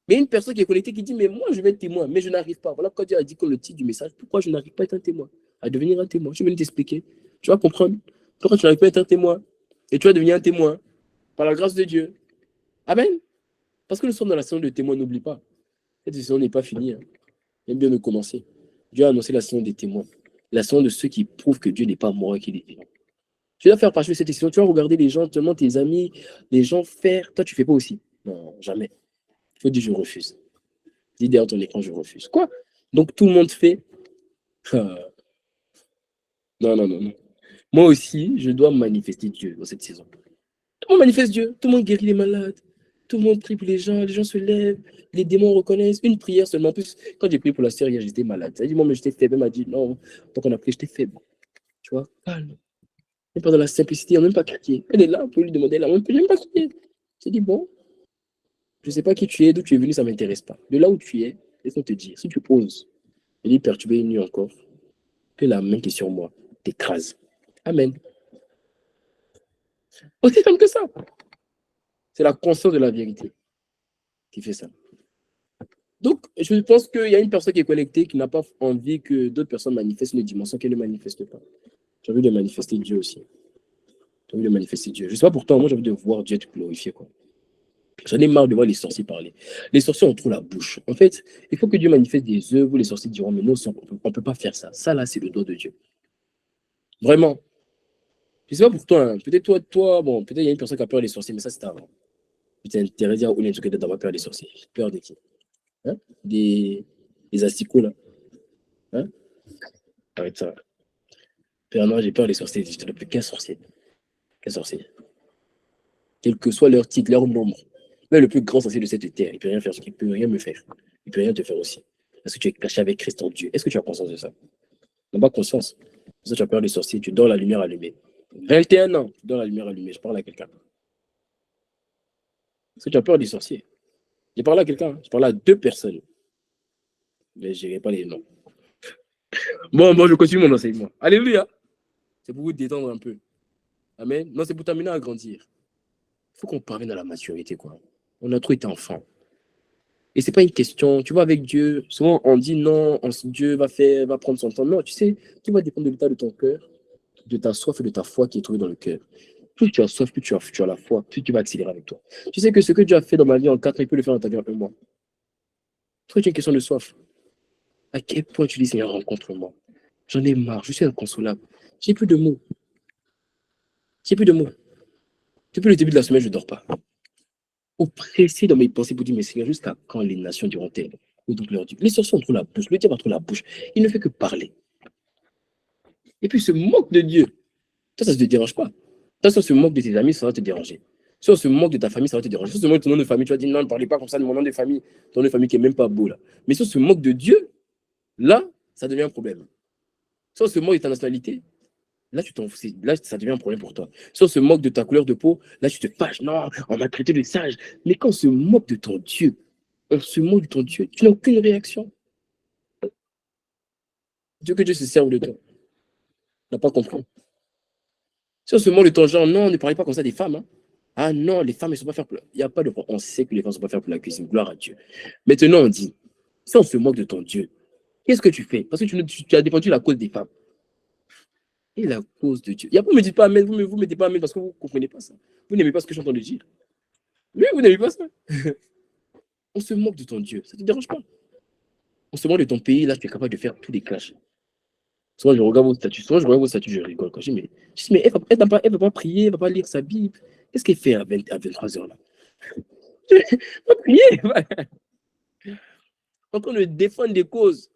Mais une personne qui est connectée qui dit, mais moi je vais être témoin, mais je n'arrive pas. Voilà pourquoi Dieu a dit comme le titre du message, pourquoi je n'arrive pas à être un témoin, à devenir un témoin. Je vais t'expliquer. Tu vas comprendre pourquoi tu n'arrives pas à être un témoin. Et tu vas devenir un témoin par la grâce de Dieu. Amen. Parce que nous sommes dans la saison de témoins, n'oublie pas. Cette saison n'est pas finie. Hein. Elle vient de commencer. Dieu a annoncé la saison des témoins. La saison de ceux qui prouvent que Dieu n'est pas mort et qu'il est vivant. Tu dois faire partie de cette saison. Tu vas regarder les gens, seulement tes amis, les gens faire. Toi, tu ne fais pas aussi. Non, jamais. Il faut dire je refuse. Dis derrière ton écran, je refuse. Quoi? Donc tout le monde fait. Non, non, non, non. Moi aussi, je dois manifester Dieu dans cette saison. Tout le monde manifeste Dieu. Tout le monde guérit les malades. Tout le monde prie pour les gens se lèvent, les démons reconnaissent. Une prière seulement. En plus, quand j'ai prié pour la sœur hier, j'étais malade. Elle a dit, moi, mais j'étais faible. Elle m'a dit, non, donc on a prié, j'étais faible. Tu vois, calme. Elle pas dans la simplicité, elle n'a même pas crié. Elle est là pour lui demander, elle n'a même pas crié. J'ai dit, bon, je ne sais pas qui tu es, d'où tu es venu, ça ne m'intéresse pas. De là où tu es, laisse-moi te dire, si tu oses, il est perturbé une nuit encore, que la main qui est sur moi t'écrase. Amen. Aussi simple que ça. C'est la conscience de la vérité qui fait ça. Donc, je pense qu'il y a une personne qui est connectée qui n'a pas envie que d'autres personnes manifestent une dimension qu'elle ne manifeste pas. J'ai envie de manifester Dieu aussi. J'ai envie de manifester Dieu. Je ne sais pas pour toi, moi j'ai envie de voir Dieu être glorifié. Quoi. J'en ai marre de voir les sorciers parler. Les sorciers ont trop la bouche. En fait, il faut que Dieu manifeste des œuvres où les sorciers diront, mais non, on ne peut pas faire ça. Ça, là, c'est le doigt de Dieu. Vraiment. Je ne sais pas pour toi. Hein. Peut-être toi, bon, peut-être il y a une personne qui a peur des sorciers, mais ça, c'est avant. Putain, t'es dire où il y a un truc d'avoir peur des sorciers. Peur de qui? Hein? Des asticots, là. Hein? Arrête ça. Père, non, j'ai peur des sorciers. Je te le qu'un sorcier. Qu'un sorcier. Quel que soit leur titre, leur nombre. Même le plus grand sorcier de cette terre, il ne peut rien faire, il ne peut rien me faire. Il ne peut rien te faire aussi. Parce que tu es caché avec Christ en Dieu. Est-ce que tu as conscience de ça? Tu n'as pas conscience. Parce que tu as peur des sorciers, tu dors la lumière allumée. 21 ans, tu dors la lumière allumée. Je parle à quelqu'un. Parce que tu as peur des sorciers. Je parle à quelqu'un. Je parle à 2 personnes. Mais je n'irai pas les noms. Bon, je continue mon enseignement. Alléluia. C'est pour vous détendre un peu. Amen. Non, c'est pour t'amener à grandir. Il faut qu'on parvienne à la maturité, quoi. On a trop été enfant. Et c'est pas une question, tu vois, avec Dieu, souvent on dit non, Dieu va prendre son temps. Non, tu sais, tout va dépendre de l'état de ton cœur, de ta soif et de ta foi qui est trouvée dans le cœur. Plus tu as soif, plus tu as la foi, plus tu vas accélérer avec toi. Tu sais que ce que Dieu a fait dans ma vie en 4 ans, il peut le faire dans ta vie en 1 mois. Toi, tu as une question de soif. À quel point tu dis, Seigneur, rencontre-moi. J'en ai marre, je suis inconsolable. J'ai plus de mots. J'ai plus de mots. Depuis le début de la semaine, je ne dors pas. Oppressé dans mes pensées pour dire, mais Seigneur, jusqu'à quand les nations diront-elles? Ou donc leur Dieu. Les sorciers ont trop la bouche, le diable a trop la bouche. Il ne fait que parler. Et puis, il se moque de Dieu. Ça ne te dérange pas. Ça, si on se moque de tes amis, ça va te déranger. Si on se moque de ta famille, ça va te déranger. Si on se moque de ton nom de famille, tu vas dire, non, ne parlez pas comme ça de mon nom de famille. Ton nom de famille qui n'est même pas beau, là. Mais si on se moque de Dieu, là, ça devient un problème. Si on se moque de ta nationalité, là, là, ça devient un problème pour toi. Si on se moque de ta couleur de peau, là, tu te fâches. Non, on m'a traité de sage. Mais quand on se moque de ton Dieu, on se moque de ton Dieu, tu n'as aucune réaction. Dieu que Dieu se serve de toi. Tu n'as pas compris. Si on se moque de ton genre, non, ne parlez pas comme ça des femmes. Hein. Ah non, les femmes, elles ne sont pas faites pour. Il n'y a pas de. On sait que les femmes ne sont pas faites pour la cuisine. Gloire à Dieu. Maintenant, on dit, si on se moque de ton Dieu, qu'est-ce que tu fais? Parce que tu as défendu la cause des femmes. Et la cause de Dieu. Il y a pas, vous ne me dites pas Amen, vous ne me mettez pas Amen parce que vous ne comprenez pas ça. Vous n'aimez pas ce que je suis en train de dire. Oui, vous n'aimez pas ça. On se moque de ton Dieu. Ça ne te dérange pas. On se moque de ton pays. Là, tu es capable de faire tous les clashs. Souvent, je regarde vos statuts. Souvent, je regarde vos statuts, je rigole. Quand je dis, mais elle ne va pas prier, elle ne va pas lire sa Bible. Qu'est-ce qu'elle fait à 23 heures là? Elle va prier. En train de défendre des causes.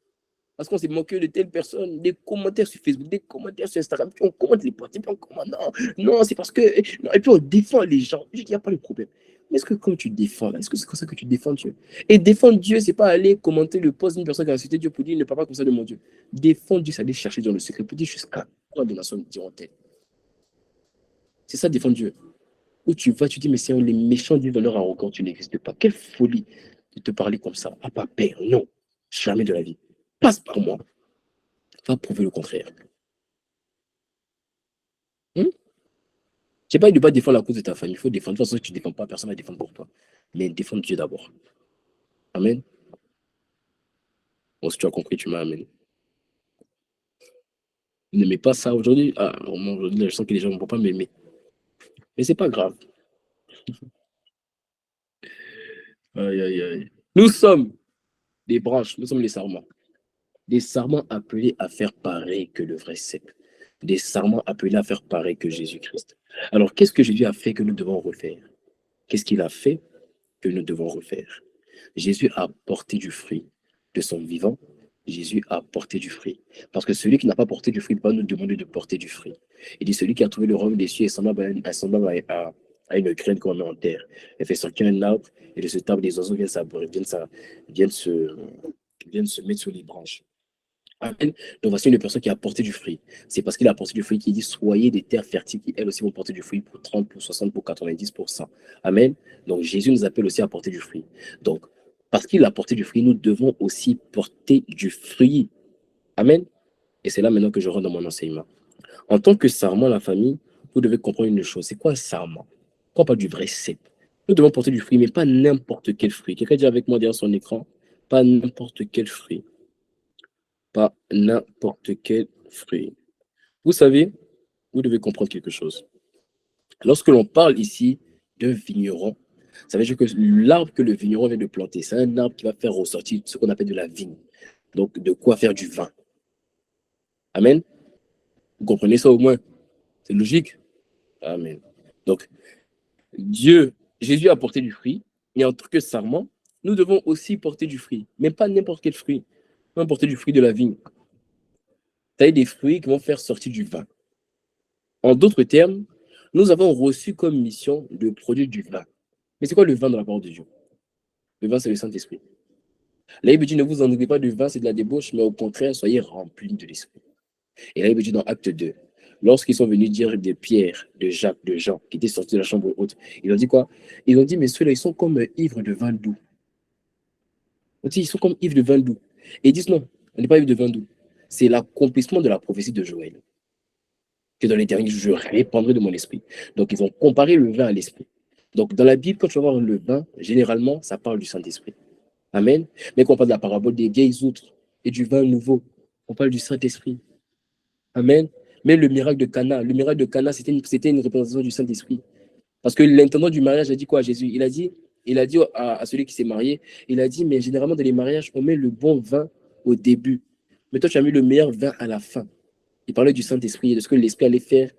Parce qu'on s'est moqué de telle personne, des commentaires sur Facebook, des commentaires sur Instagram, puis on commente les parties, puis on commente, non, non, c'est parce que. Non, et puis on défend les gens. Il n'y a pas de problème. Mais est-ce que comme tu défends, là, est-ce que c'est comme ça que tu défends Dieu? Et défendre Dieu, c'est pas aller commenter le post d'une personne qui a insulté Dieu pour dire ne parle pas comme ça de mon Dieu. Défendre Dieu, c'est aller chercher dans le secret pour dire jusqu'à quand des nations diront-elles. C'est ça, défendre Dieu. Où tu vas, tu dis, mais Seigneur, les méchants disent dans leur arrogance, tu n'existes pas. Quelle folie de te parler comme ça. Ah, pas père, non. Jamais de la vie. Passe par moi. Va prouver le contraire. Hmm? Je n'ai pas dit de ne pas défendre la cause de ta famille. Il faut défendre. De toute façon, si tu ne défends pas, personne ne va défendre pour toi. Mais défendre Dieu d'abord. Amen. Bon, si tu as compris, tu m'as amené. Ne mets pas ça aujourd'hui. Ah, aujourd'hui, je sens que les gens ne vont pas m'aimer. Mais c'est pas grave. Aïe, aïe, aïe. Nous sommes des branches, nous sommes les sarments. Des sarments appelés à faire pareil que le vrai cep. Des sarments appelés à faire pareil que Jésus-Christ. Alors, qu'est-ce que Jésus a fait que nous devons refaire? Qu'est-ce qu'il a fait que nous devons refaire? Jésus a porté du fruit de son vivant. Jésus a porté du fruit. Parce que celui qui n'a pas porté du fruit ne peut pas nous demander de porter du fruit. Il dit celui qui a trouvé le royaume des cieux est semblable à une graine qu'on met en terre. Elle fait sortir un arbre et de ce arbre, des oiseaux viennent se mettre sur les branches. Amen. Donc voici une personne qui a porté du fruit. C'est parce qu'il a porté du fruit qu'il dit soyez des terres fertiles qui elles aussi vont porter du fruit pour 30, pour 60, pour 90%. Amen. Donc Jésus nous appelle aussi à porter du fruit. Donc, parce qu'il a porté du fruit, nous devons aussi porter du fruit. Amen. Et c'est là maintenant que je rentre dans mon enseignement. En tant que sarment, la famille, vous devez comprendre une chose. C'est quoi un sarment? Quand on parle du vrai cep, nous devons porter du fruit, mais pas n'importe quel fruit. Quelqu'un dit avec moi derrière son écran, pas n'importe quel fruit. Pas n'importe quel fruit. Vous savez, vous devez comprendre quelque chose. Lorsque l'on parle ici d'un vigneron, ça veut dire que l'arbre que le vigneron vient de planter, c'est un arbre qui va faire ressortir ce qu'on appelle de la vigne. Donc, de quoi faire du vin. Amen. Vous comprenez ça au moins? C'est logique? Amen. Donc, Jésus a porté du fruit, et en tant que sarment, nous devons aussi porter du fruit, mais pas n'importe quel fruit. Nous devons porter du fruit de la vigne. C'est des fruits qui vont faire sortir du vin. En d'autres termes, nous avons reçu comme mission de produire du vin. Mais c'est quoi le vin dans la parole de Dieu? Le vin, c'est le Saint-Esprit. La Bible dit ne vous enivrez pas de vin, c'est de la débauche, mais au contraire, soyez remplis de l'Esprit. Et la Bible dit dans Acte 2, lorsqu'ils sont venus dire de Pierre, de Jacques, de Jean, qui étaient sortis de la chambre haute, ils ont dit quoi? Ils ont dit, mais ceux-là, ils sont comme ivres de vin doux. On dit, ils sont comme ivres de vin doux. Et ils disent, non, on n'est pas ivres de vin doux. C'est l'accomplissement de la prophétie de Joël. que dans les derniers jours, je répandrai de mon esprit. Donc, ils ont comparé le vin à l'esprit. Donc, dans la Bible, quand tu vas voir le vin, généralement, ça parle du Saint-Esprit. Amen. Mais quand on parle de la parabole des vieilles outres et du vin nouveau, on parle du Saint-Esprit. Amen. Mais le miracle de Cana, c'était une représentation du Saint-Esprit. Parce que l'intendant du mariage a dit quoi à Jésus? Il a dit à celui qui s'est marié, il a dit, mais généralement dans les mariages, on met le bon vin au début. Mais toi, tu as mis le meilleur vin à la fin. Il parlait du Saint-Esprit et de ce que l'Esprit allait faire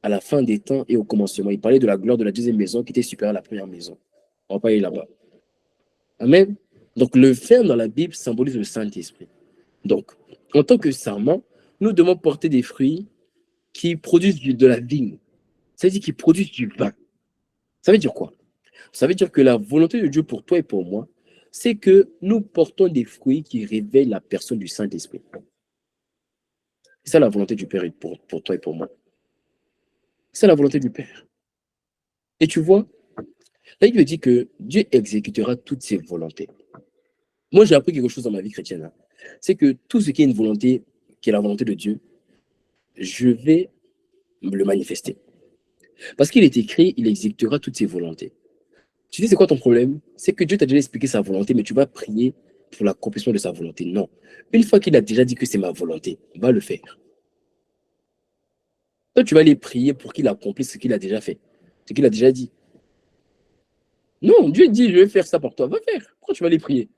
à la fin des temps et au commencement. Il parlait de la gloire de la deuxième maison qui était supérieure à la première maison. On va pas aller là-bas. Amen. Donc, le vin dans la Bible symbolise le Saint-Esprit. Donc, en tant que serment, nous devons porter des fruits qui produisent de la vigne. Ça veut dire qu'ils produisent du vin. Ça veut dire quoi? Ça veut dire que la volonté de Dieu pour toi et pour moi, c'est que nous portons des fruits qui révèlent la personne du Saint-Esprit. C'est ça la volonté du Père pour toi et pour moi. C'est la volonté du Père. Et tu vois, là, il me dit que Dieu exécutera toutes ses volontés. Moi, j'ai appris quelque chose dans ma vie chrétienne. Hein. C'est que tout ce qui est une volonté, qui est la volonté de Dieu, je vais le manifester. Parce qu'il est écrit, il exécutera toutes ses volontés. Tu dis, c'est quoi ton problème? C'est que Dieu t'a déjà expliqué sa volonté, mais tu vas prier pour l'accomplissement de sa volonté. Non. Une fois qu'il a déjà dit que c'est ma volonté, va le faire. Toi, tu vas aller prier pour qu'il accomplisse ce qu'il a déjà fait, ce qu'il a déjà dit. Non, Dieu dit, je vais faire ça pour toi. Va faire. Pourquoi tu vas aller prier?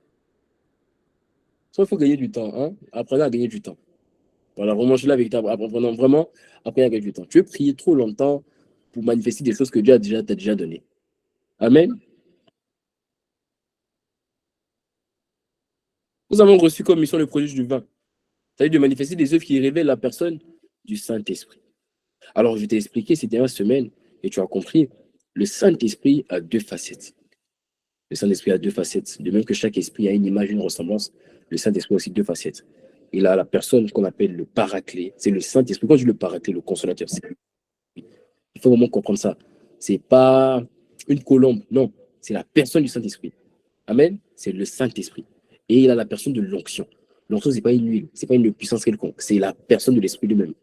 Il faut gagner du temps. Hein? Apprenez à gagner du temps. Voilà, vraiment, je suis là avec toi. Apprenons vraiment, apprenez à gagner du temps. Tu veux prier trop longtemps pour manifester des choses que Dieu t'a déjà données. Amen. Nous avons reçu comme mission le prodige du vin. Ça veut dire de manifester des œuvres qui révèlent la personne du Saint-Esprit. Alors, je t'ai expliqué ces dernières semaines et tu as compris, le Saint-Esprit a deux facettes. Le Saint-Esprit a deux facettes. De même que chaque esprit a une image, une ressemblance, le Saint-Esprit a aussi deux facettes. Il a la personne qu'on appelle le paraclet. C'est le Saint-Esprit. Quand je dis le paraclet, le consolateur, il faut vraiment comprendre ça. C'est pas une colombe, non. C'est la personne du Saint-Esprit. Amen. C'est le Saint-Esprit. Et il a la personne de l'onction. L'onction, ce n'est pas une huile, ce n'est pas une puissance quelconque. C'est la personne de l'Esprit lui-même.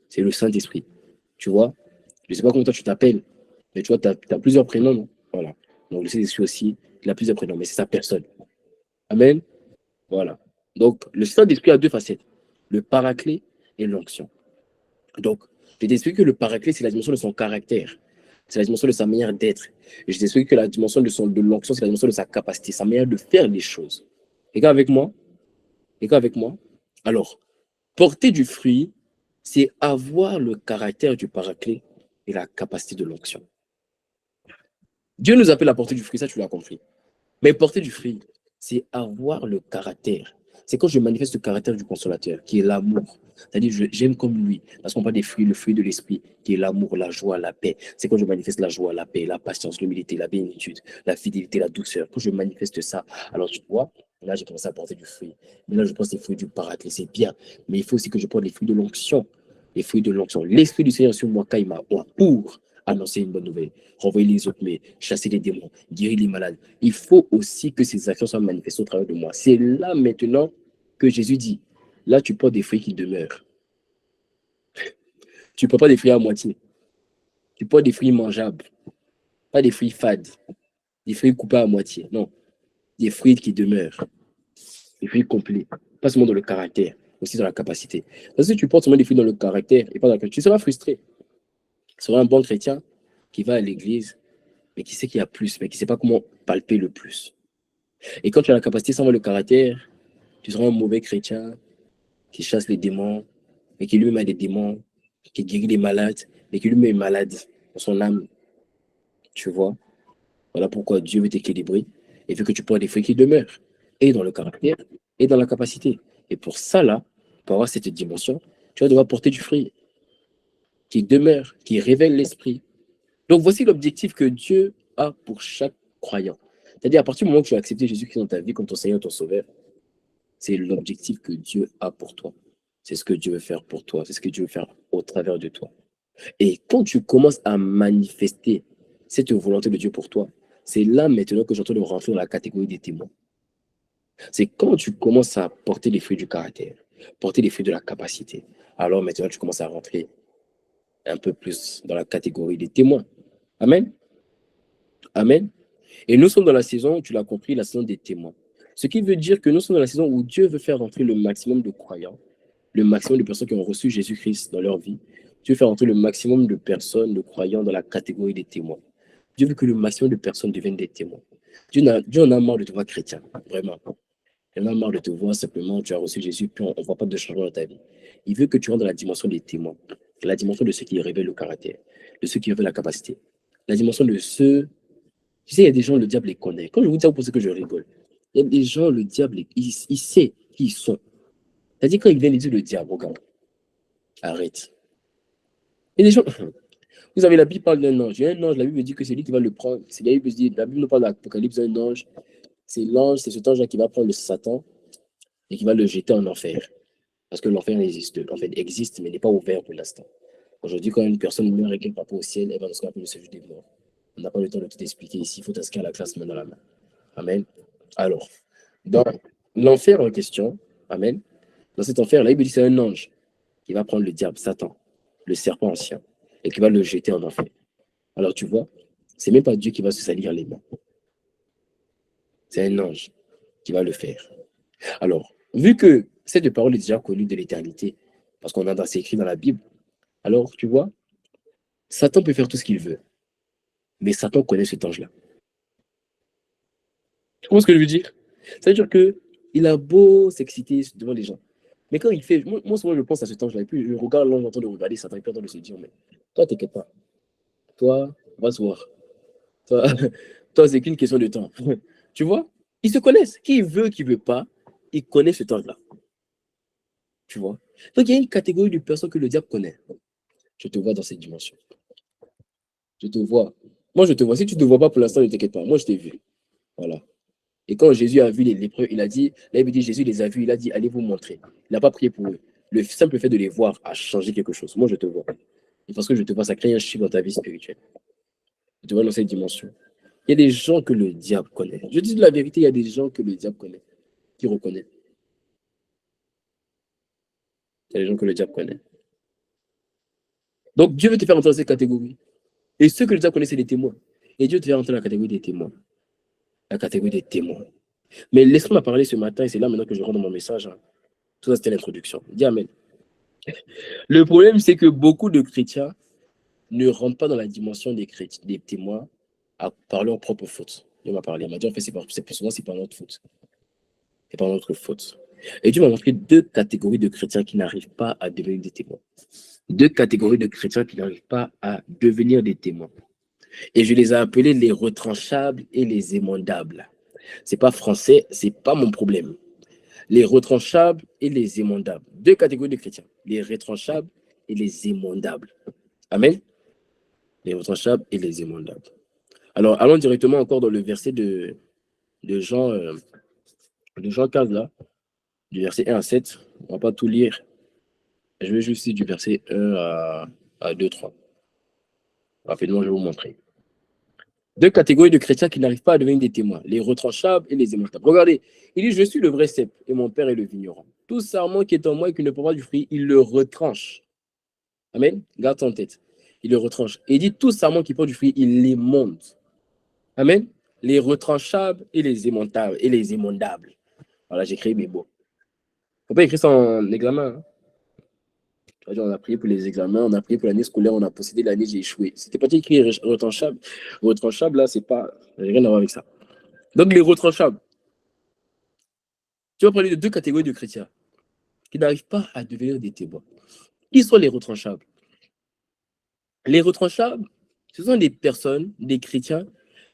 C'est le Saint-Esprit. Tu vois? Je ne sais pas comment toi tu t'appelles, mais tu vois, tu as plusieurs prénoms, non? Voilà. Donc le Saint-Esprit aussi, il a plusieurs prénoms, mais c'est sa personne. Amen. Voilà. Donc le Saint-Esprit a deux facettes, le paraclet et l'onction. Donc, je t'explique que le paraclet, c'est la dimension de son caractère. C'est la dimension de sa manière d'être. Et je t'explique que la dimension de l'onction, c'est la dimension de sa capacité, sa manière de faire les choses. Et quand avec moi? Et quand avec moi? Alors, porter du fruit, c'est avoir le caractère du paraclet et la capacité de l'onction. Dieu nous appelle à porter du fruit, ça tu l'as compris. Mais porter du fruit, c'est avoir le caractère. C'est quand je manifeste le caractère du consolateur, qui est l'amour. C'est-à-dire, j'aime comme lui. Parce qu'on parle des fruits, le fruit de l'esprit, qui est l'amour, la joie, la paix. C'est quand je manifeste la joie, la paix, la patience, l'humilité, la bénédicture, la fidélité, la douceur. Quand je manifeste ça, alors tu vois, là, j'ai commencé à porter du fruit. Mais là, je pense des fruits du paraclet, c'est bien. Mais il faut aussi que je porte les fruits de l'onction. Les fruits de l'onction. L'esprit du Seigneur sur moi, quand il m'a pour annoncer une bonne nouvelle, renvoyer les autres, mais chasser les démons, guérir les malades. Il faut aussi que ces actions soient manifestées au travers de moi. C'est là maintenant que Jésus dit, là tu portes des fruits qui demeurent. Tu ne portes pas des fruits à moitié. Tu portes des fruits mangeables, pas des fruits fades, des fruits coupés à moitié. Non, des fruits qui demeurent, des fruits complets. Pas seulement dans le caractère, aussi dans la capacité. Parce que si tu portes seulement des fruits dans le caractère et pas dans la capacité, tu seras frustré. Tu seras un bon chrétien qui va à l'église, mais qui sait qu'il y a plus, mais qui ne sait pas comment palper le plus. Et quand tu as la capacité sans avoir le caractère, tu seras un mauvais chrétien qui chasse les démons, mais qui lui-même a des démons, qui guérit les malades, mais qui lui-même est malade dans son âme. Tu vois? Voilà pourquoi Dieu veut t'équilibrer et veut que tu portes des fruits qui demeurent, et dans le caractère, et dans la capacité. Et pour ça, là, pour avoir cette dimension, tu vas devoir porter du fruit qui demeure, qui révèle l'esprit. Donc voici l'objectif que Dieu a pour chaque croyant. C'est-à-dire, à partir du moment où tu as accepté Jésus-Christ dans ta vie comme ton Seigneur, ton Sauveur, c'est l'objectif que Dieu a pour toi. C'est ce que Dieu veut faire pour toi. C'est ce que Dieu veut faire au travers de toi. Et quand tu commences à manifester cette volonté de Dieu pour toi, c'est là maintenant que j'entends de rentrer dans la catégorie des témoins. C'est quand tu commences à porter les fruits du caractère, porter les fruits de la capacité. Alors maintenant, tu commences à rentrer un peu plus dans la catégorie des témoins. Amen. Amen. Et nous sommes dans la saison, tu l'as compris, la saison des témoins. Ce qui veut dire que nous sommes dans la saison où Dieu veut faire rentrer le maximum de croyants, le maximum de personnes qui ont reçu Jésus-Christ dans leur vie. Dieu veut faire rentrer le maximum de personnes, de croyants dans la catégorie des témoins. Dieu veut que le maximum de personnes deviennent des témoins. Dieu en a marre de te voir chrétien, vraiment. Il en a marre de te voir simplement, tu as reçu Jésus, puis on ne voit pas de changement dans ta vie. Il veut que tu rentres dans la dimension des témoins, la dimension de ceux qui révèlent le caractère, de ceux qui révèlent la capacité, la dimension de ceux. Tu sais, il y a des gens, le diable les connaît. Quand je vous dis ça, vous pensez que je rigole. Il y a des gens, le diable, il sait qui ils sont. C'est-à-dire, quand il vient, il dit le diable, regarde, arrête. Et des gens, vous savez, la Bible parle d'un ange. Il y a un ange, la Bible dit que c'est lui qui va le prendre. La Bible nous parle de l'Apocalypse d'un ange. C'est l'ange, c'est cet ange-là qui va prendre le Satan et qui va le jeter en enfer. Parce que l'enfer existe, existe, mais n'est pas ouvert pour l'instant. Aujourd'hui, quand une personne meurt et qu'elle part au ciel, elle va dans ce qu'on appelle le séjour des morts. On n'a pas le temps de tout expliquer ici, il faut t'inscrire à la classe main dans la main. Amen. Alors, dans l'enfer en question, amen, dans cet enfer, là, il dit c'est un ange qui va prendre le diable, Satan, le serpent ancien, et qui va le jeter en enfer. Alors, tu vois, c'est même pas Dieu qui va se salir les mains. C'est un ange qui va le faire. Alors, vu que cette parole est déjà connue de l'éternité, parce qu'on a c'est écrit dans la Bible, alors, tu vois, Satan peut faire tout ce qu'il veut, mais Satan connaît cet ange-là. Tu comprends ce que je veux dire? C'est-à-dire qu'il a beau s'exciter devant les gens, mais quand il fait, moi souvent je pense à cet ange-là, et puis je regarde l'ange en train de regarder Satan, et puis en train de se dire, mais toi, t'inquiète pas, toi, on va se voir. Toi, toi c'est qu'une question de temps. Tu vois? Ils se connaissent. Qui veut, qui veut pas, ils connaissent cet ange-là. Tu vois? Donc il y a une catégorie de personnes que le diable connaît. Je te vois dans cette dimension. Je te vois. Moi, je te vois. Si tu ne te vois pas pour l'instant, ne t'inquiète pas. Moi, je t'ai vu. Voilà. Et quand Jésus a vu les lépreux, il a dit, là, il dit, Jésus les a vus, il a dit, allez vous montrer. Il n'a pas prié pour eux. Le simple fait de les voir a changé quelque chose. Moi, je te vois. Et parce que je te vois, ça crée un chiffre dans ta vie spirituelle. Je te vois dans cette dimension. Il y a des gens que le diable connaît. Je dis la vérité, il y a des gens que le diable connaît, qui reconnaît. Il y a des gens que le diable connaît. Donc, Dieu veut te faire entrer dans cette catégorie. Et ceux que le diable connaît, c'est les témoins. Et Dieu te fait entrer dans la catégorie des témoins. La catégorie des témoins. Mais laisse-moi parler ce matin, et c'est là maintenant que je rentre dans mon message. Hein. Tout ça, c'était l'introduction. Dis Amen. Le problème, c'est que beaucoup de chrétiens ne rentrent pas dans la dimension des témoins par leur propre faute. Dieu m'a parlé. Il m'a dit, en fait, c'est souvent, c'est pas notre faute. C'est pas notre faute. Et Dieu m'a montré deux catégories de chrétiens qui n'arrivent pas à devenir des témoins. Deux catégories de chrétiens qui n'arrivent pas à devenir des témoins. Et je les ai appelés les retranchables et les émendables. C'est pas français, c'est pas mon problème. Les retranchables et les émendables. Deux catégories de chrétiens. Les retranchables et les émendables. Amen. Les retranchables et les émendables. Alors, allons directement encore dans le verset de Jean, de Jean 15, là, du verset 1 à 7. On ne va pas tout lire. Je vais juste lire du verset 1 à 2, 3. Rapidement, je vais vous montrer. Deux catégories de chrétiens qui n'arrivent pas à devenir des témoins, les retranchables et les émendables. Regardez, il dit, je suis le vrai cep et mon père est le vigneron. Tout sarment qui est en moi et qui ne prend pas du fruit, il le retranche. Amen. Garde ça en tête. Il le retranche. Et il dit, tout sarment qui porte du fruit, il les monte. Amen. Les retranchables et les émendables. Voilà, j'ai créé mes mots. Il ne faut pas écrire ça en examen. Hein. On a prié pour les examens, on a prié pour l'année scolaire, on a possédé l'année, j'ai échoué. C'était pas écrit retranchable. Retranchable, là, c'est pas. Rien à voir avec ça. Donc, les retranchables. Tu vas parler de deux catégories de chrétiens qui n'arrivent pas à devenir des témoins. Qui sont les retranchables? Les retranchables, ce sont des personnes, des chrétiens,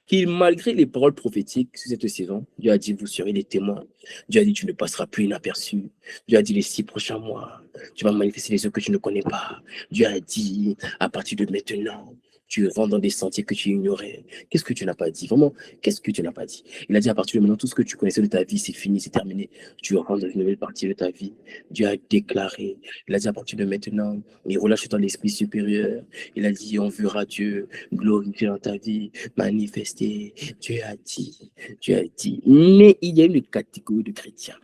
qui, malgré les paroles prophétiques sur cette saison, Dieu a dit, vous serez des témoins. Dieu a dit, tu ne passeras plus inaperçu. Dieu a dit, les 6 prochains mois, tu vas manifester les œuvres que tu ne connais pas. Dieu a dit, à partir de maintenant, tu rentres dans des sentiers que tu ignorais. Qu'est-ce que tu n'as pas dit? Vraiment, qu'est-ce que tu n'as pas dit? Il a dit, à partir de maintenant, tout ce que tu connaissais de ta vie, c'est fini, c'est terminé. Tu rentres dans une nouvelle partie de ta vie. Dieu a déclaré. Il a dit, à partir de maintenant, il relâche dans l'esprit supérieur. Il a dit, on verra Dieu glorifier dans ta vie, manifester. Dieu a dit, Dieu a dit. Mais il y a une catégorie de chrétiens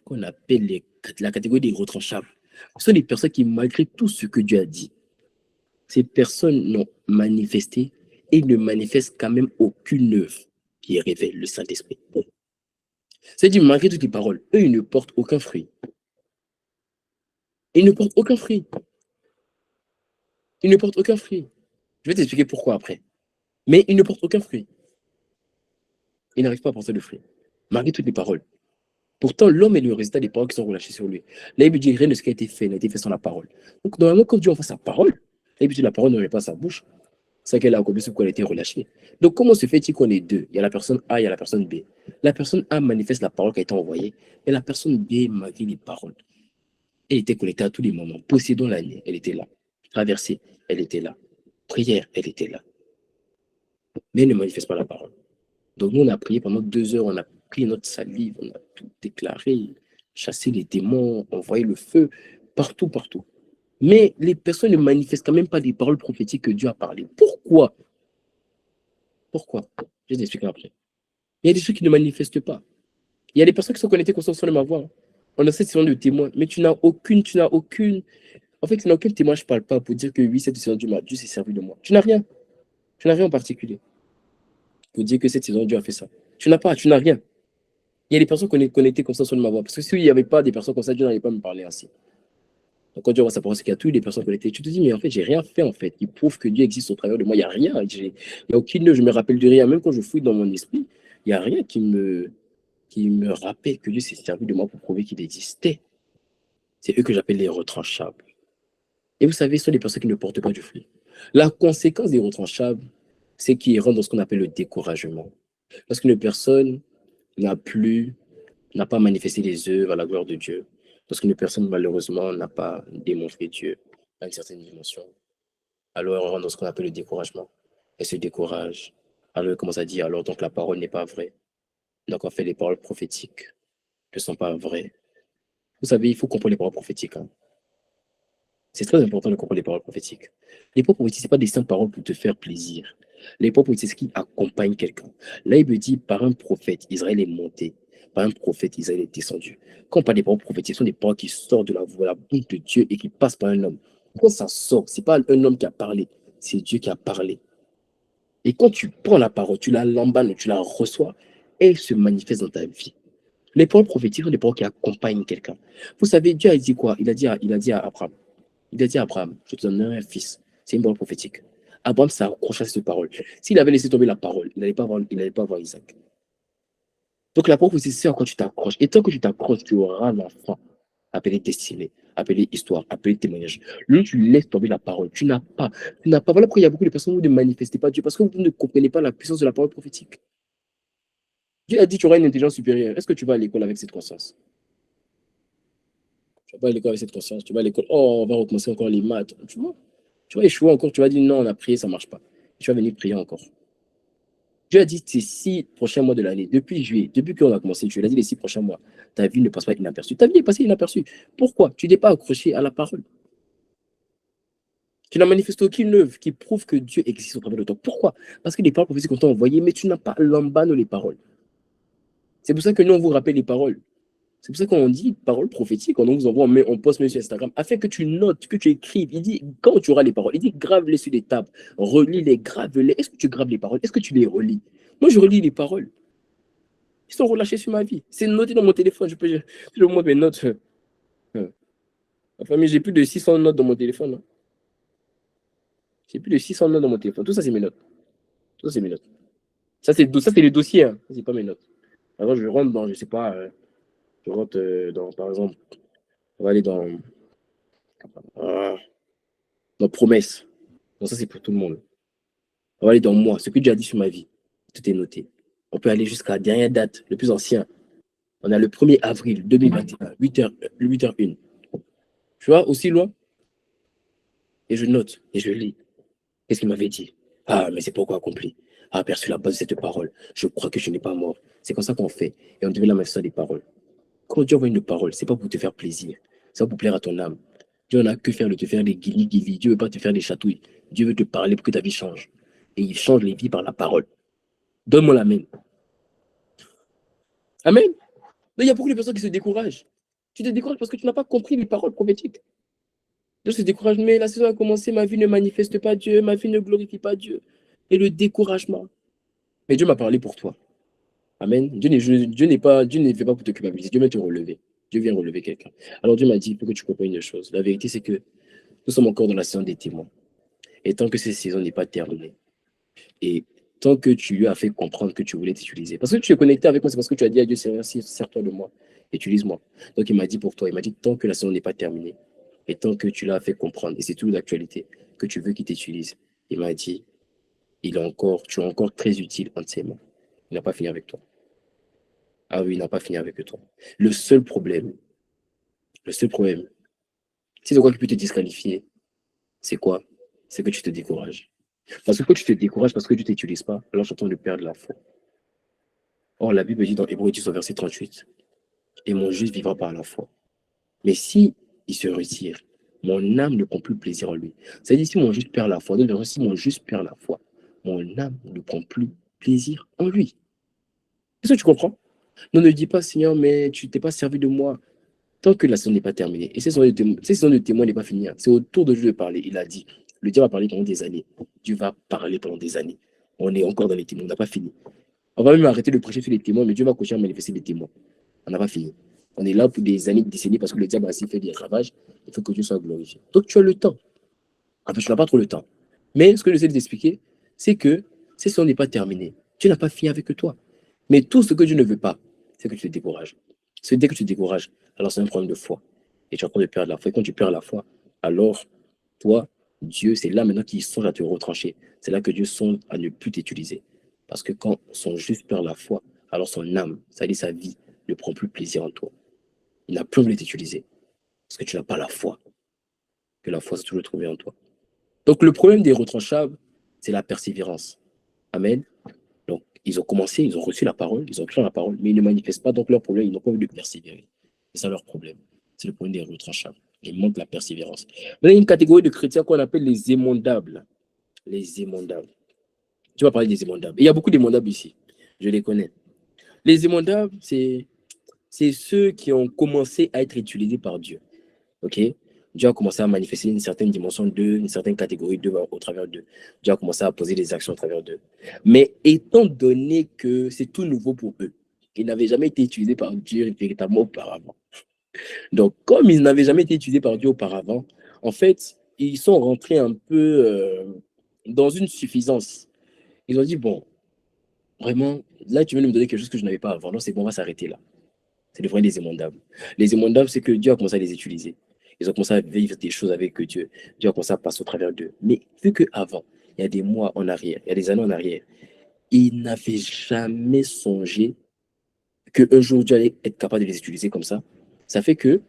qu'on appelle la catégorie des retranchables. Ce sont des personnes qui, malgré tout ce que Dieu a dit, Ces personnes n'ont manifesté et ne manifestent quand même aucune œuvre qui révèle le Saint-Esprit. C'est-à-dire, malgré toutes les paroles, eux, ils ne portent aucun fruit. Ils ne portent aucun fruit. Ils ne portent aucun fruit. Je vais t'expliquer pourquoi après. Mais ils ne portent aucun fruit. Ils n'arrivent pas à porter de fruit, malgré toutes les paroles. Pourtant, l'homme est le résultat des paroles qui sont relâchées sur lui. La Bible dit rien de ce qui a été fait n'a été fait sans la parole. Donc, normalement, quand Dieu envoie sa parole, la Bible dit la parole ne revient pas à sa bouche, c'est qu'elle a accompli ce qu'elle a été relâchée. Donc, comment se fait-il qu'on est deux? Il y a la personne A, il y a la personne B. La personne A manifeste la parole qui a été envoyée, et la personne B, malgré les paroles, elle était connectée à tous les moments. Possédons l'année, elle était là. Traversée, elle était là. Prière, elle était là. Mais elle ne manifeste pas la parole. Donc, nous, on a prié pendant 2 heures, on a pris notre salive, on a tout déclaré, chassé les démons, envoyé le feu, partout, partout. Mais les personnes ne manifestent quand même pas les paroles prophétiques que Dieu a parlé. Pourquoi? Pourquoi? Je vais t'expliquer après. Il y a des choses qui ne manifestent pas. Il y a des personnes qui sont connectées constamment de ma voix. On a cette séance de témoins, mais tu n'as aucune. En fait, tu n'as aucun témoin, je ne parle pas pour dire que oui, cette saison, Dieu s'est servi de moi. Tu n'as rien. Tu n'as rien en particulier pour dire que cette saison, Dieu a fait ça. Tu n'as rien. Il y a des personnes connectées comme ça sur ma voix. Parce que s'il n'y avait pas des personnes comme ça, Dieu n'allait pas me parler ainsi. Donc quand Dieu voit sa parole, c'est qu'il y a toutes les personnes connectées. Tu te dis, mais en fait, j'ai rien fait en fait. Il prouve que Dieu existe au travers de moi. Il n'y a rien. Il n'y a aucune. Je me rappelle de rien. Même quand je fouille dans mon esprit, il n'y a rien qui me rappelle que Dieu s'est servi de moi pour prouver qu'il existait. C'est eux que j'appelle les retranchables. Et vous savez, ce sont des personnes qui ne portent pas du fruit. La conséquence des retranchables, c'est qu'ils rentrent dans ce qu'on appelle le découragement. Parce qu'une personne n'a plus n'a pas manifesté les œuvres à la gloire de Dieu. Parce qu'une personne, malheureusement, n'a pas démontré Dieu à une certaine dimension. Alors, elle rentre dans ce qu'on appelle le découragement. Elle se décourage. Alors, elle commence à dire, alors, donc la parole n'est pas vraie. Donc, en fait, les paroles prophétiques ne sont pas vraies. Vous savez, il faut comprendre les paroles prophétiques. Hein. C'est très important de comprendre les paroles prophétiques. Les paroles prophétiques, ce n'est pas des simples paroles pour te faire plaisir. Les paroles prophétiques, c'est ce qui accompagne quelqu'un. Là, il me dit, par un prophète, Israël est monté. Par un prophète, Israël est descendu. Quand on parle des paroles prophétiques, ce sont des paroles qui sortent de la bouche de Dieu et qui passent par un homme. Quand ça sort, ce n'est pas un homme qui a parlé, c'est Dieu qui a parlé. Et quand tu prends la parole, tu la lambanes, tu la reçois, elle se manifeste dans ta vie. Les paroles prophétiques sont des paroles qui accompagnent quelqu'un. Vous savez, Dieu a dit quoi? Il a dit à Abraham, il a dit à Abraham, je te donnerai un fils. C'est une parole prophétique. Abraham s'est accroché à cette parole. S'il avait laissé tomber la parole, il n'allait pas avoir Isaac. Donc la parole prophétique, c'est à quoi tu t'accroches. Et tant que tu t'accroches, tu auras l'enfant appelé destinée, appelé histoire, appelé témoignage. Lui, tu laisses tomber la parole. Tu n'as pas. Voilà pourquoi il y a beaucoup de personnes qui ne manifestent pas Dieu, parce que vous ne comprenez pas la puissance de la parole prophétique. Dieu a dit que tu auras une intelligence supérieure. Est-ce que tu vas à l'école avec cette conscience? Tu vas pas à l'école avec cette conscience. Tu vas à l'école, oh, on va recommencer encore les maths. Tu vas échouer encore. Tu vas dire non, on a prié, ça ne marche pas. Tu vas venir prier encore. Dieu a dit ces 6 prochains mois de l'année, depuis juillet, depuis qu'on a commencé, Dieu a dit les 6 prochains mois, ta vie ne passe pas inaperçue. Ta vie est passée inaperçue. Pourquoi? Tu n'es pas accroché à la parole. Tu n'as manifesté aucune œuvre qui prouve que Dieu existe au travers de toi. Pourquoi? Parce que les paroles prophétiques qu'on t'a envoyées, mais tu n'as pas l'embane les paroles. C'est pour ça que nous, on vous rappelle les paroles. C'est pour ça qu'on dit paroles prophétiques, on vous envoie, on poste même sur Instagram, afin que tu notes, que tu écrives. Il dit, quand tu auras les paroles, il dit, grave-les sur des tables, relis-les, grave-les. Est-ce que tu graves les paroles? Est-ce que tu les relis? Moi, je relis les paroles. Ils sont relâchés sur ma vie. C'est noté dans mon téléphone. Je montre mes notes. Enfin, mais j'ai plus de 600 notes dans mon téléphone. Hein. J'ai plus de 600 notes dans mon téléphone. Tout ça, c'est mes notes. Tout ça, c'est mes notes. Ça, c'est les dossiers. Hein. Ça, c'est pas mes notes. Alors, je rentre dans, je sais pas, je rentre dans, par exemple, on va aller euh, dans promesse. Donc, ça, c'est pour tout le monde. On va aller dans moi. Ce que Dieu a dit sur ma vie. Tout est noté. On peut aller jusqu'à la dernière date, le plus ancien. On a le 1er avril 2021, 8h, 8h01. Tu vois, aussi loin. Et je note et je lis. Qu'est-ce qu'il m'avait dit? Ah, mais c'est pourquoi accompli. Ah, aperçu la base de cette parole. Je crois que je n'ai pas mort. C'est comme ça qu'on fait. Et on devait la mettre ça des paroles. Quand Dieu envoie une parole, c'est pas pour te faire plaisir. C'est pour plaire à ton âme. Dieu n'a que faire de te faire des guilis. Dieu veut pas te faire des chatouilles. Dieu veut te parler pour que ta vie change. Et il change les vies par la parole. Donne-moi l'amen. Amen. Mais il y a beaucoup de personnes qui se découragent. Tu te décourages parce que tu n'as pas compris les paroles prophétiques. Je se décourage, mais la saison a commencé, ma vie ne manifeste pas Dieu, ma vie ne glorifie pas Dieu. Et le découragement. Mais Dieu m'a parlé pour toi. Amen. Dieu ne fait pas pour te culpabiliser. Dieu vient te relever. Dieu vient relever quelqu'un. Alors Dieu m'a dit, il faut que tu comprennes une chose. La vérité, c'est que nous sommes encore dans la saison des témoins. Et tant que cette saison n'est pas terminée, et tant que tu lui as fait comprendre que tu voulais t'utiliser, parce que tu es connecté avec moi, c'est parce que tu as dit à Dieu, Seigneur, sers-toi de moi, utilise-moi. Donc il m'a dit pour toi, il m'a dit, tant que la saison n'est pas terminée, et tant que tu l'as fait comprendre, et c'est tout l'actualité, que tu veux qu'il t'utilise, il m'a dit, tu es encore très utile entre ses mains. Il n'a pas fini avec toi. Ah oui, il n'a pas fini avec toi. Le seul problème, le seul problème, c'est de quoi qui peut te disqualifier, c'est quoi? C'est que tu te décourages. Parce que quand tu te décourages parce que tu ne t'utilises pas, alors tu es en train de perdre la foi. Or, la Bible dit dans Hébreux 10 au verset 38, et mon juste vivra par la foi. Mais si il se retire, mon âme ne prend plus plaisir en lui. C'est-à-dire, si mon juste perd la foi, donc, si mon juste perd la foi, mon âme ne prend plus plaisir en lui. Est-ce que tu comprends? Non, ne dis pas, Seigneur, mais tu t'es pas servi de moi. Tant que la saison n'est pas terminée, et cette saison de témoin n'est pas finie, c'est au tour de Dieu de parler. Il a dit, le diable va parler pendant des années. Dieu va parler pendant des années. On est encore dans les témoins, on n'a pas fini. On va même arrêter de prêcher sur les témoins, mais Dieu va continuer à manifester les témoins. On n'a pas fini. On est là pour des années, des décennies, parce que le diable a ainsi fait des ravages. Il faut que Dieu soit glorifié. Donc tu as le temps. En fait, tu n'as pas trop le temps. Mais ce que j'essaie de t'expliquer, c'est que cette saison n'est pas terminée. Dieu n'a pas fini avec toi. Mais tout ce que Dieu ne veut pas, c'est que tu te décourages. C'est dès que tu te décourages, alors c'est un problème de foi. Et tu es en train de perdre la foi. Et quand tu perds la foi, alors toi, Dieu, c'est là maintenant qu'il songe à te retrancher. C'est là que Dieu songe à ne plus t'utiliser. Parce que quand son juste perd la foi, alors son âme, c'est-à-dire sa vie, ne prend plus plaisir en toi. Il n'a plus envie de t'utiliser. Parce que tu n'as pas la foi. Que la foi s'est toujours trouvée en toi. Donc le problème des retranchables, c'est la persévérance. Amen. Donc ils ont commencé, ils ont reçu la parole, ils ont pris la parole, mais ils ne manifestent pas donc leur problème, ils n'ont pas envie de persévérer. C'est ça leur problème. C'est le problème des retranchables. Ils manquent la persévérance. Mais il y a une catégorie de chrétiens qu'on appelle les émondables. Les émondables. Tu vas parler des émondables. Et il y a beaucoup d'émondables ici. Je les connais. Les émondables, c'est ceux qui ont commencé à être utilisés par Dieu. OK? Dieu a commencé à manifester une certaine dimension d'eux, une certaine catégorie d'eux au travers d'eux. Dieu a commencé à poser des actions au travers d'eux. Mais étant donné que c'est tout nouveau pour eux, ils n'avaient jamais été utilisés par Dieu véritablement auparavant. Donc, comme ils n'avaient jamais été utilisés par Dieu auparavant, en fait, ils sont rentrés un peu dans une suffisance. Ils ont dit, bon, vraiment, là, tu viens de me donner quelque chose que je n'avais pas avant. Non, c'est bon, on va s'arrêter là. C'est le vrai des émondables. Les émondables, c'est que Dieu a commencé à les utiliser. Ils ont commencé à vivre des choses avec Dieu. Dieu a commencé à passer au travers d'eux. Mais vu qu'avant, il y a des mois en arrière, il y a des années en arrière, ils n'avaient jamais songé qu'un jour Dieu allait être capable de les utiliser comme ça. Ça fait que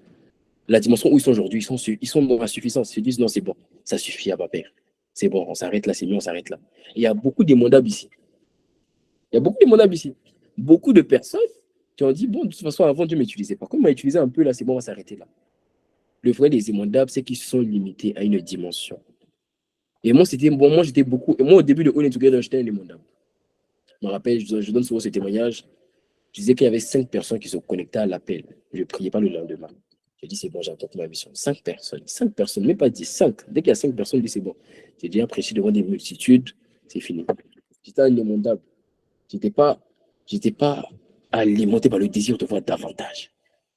la dimension où ils sont aujourd'hui, ils sont dans la suffisance. Ils se disent non, c'est bon, ça suffit à ma père. C'est bon, on s'arrête là, c'est mieux, on s'arrête là. Il y a beaucoup d'émondables ici. Il y a beaucoup d'émondables ici. Beaucoup de personnes qui ont dit bon, de toute façon, avant Dieu m'utilisait. Par contre, il m'a utilisé un peu là, c'est bon, on va s'arrêter là. Le vrai des émondables, c'est qu'ils sont limités à une dimension. Et moi, moi, j'étais beaucoup. Et moi, au début de All In Together, j'étais un émondable. Je me rappelle, je donne souvent ce témoignage. Je disais qu'il y avait 5 personnes qui se connectaient à l'appel. Je ne priais pas le lendemain. J'ai dit, c'est bon, j'attends ma mission. 5 personnes. 5 personnes, même pas 10, 5. Dès qu'il y a 5 personnes, je dis, c'est bon. J'ai déjà prêché devant des multitudes, c'est fini. J'étais un émondable. J'étais pas, j'étais pas alimenté par le désir de voir davantage.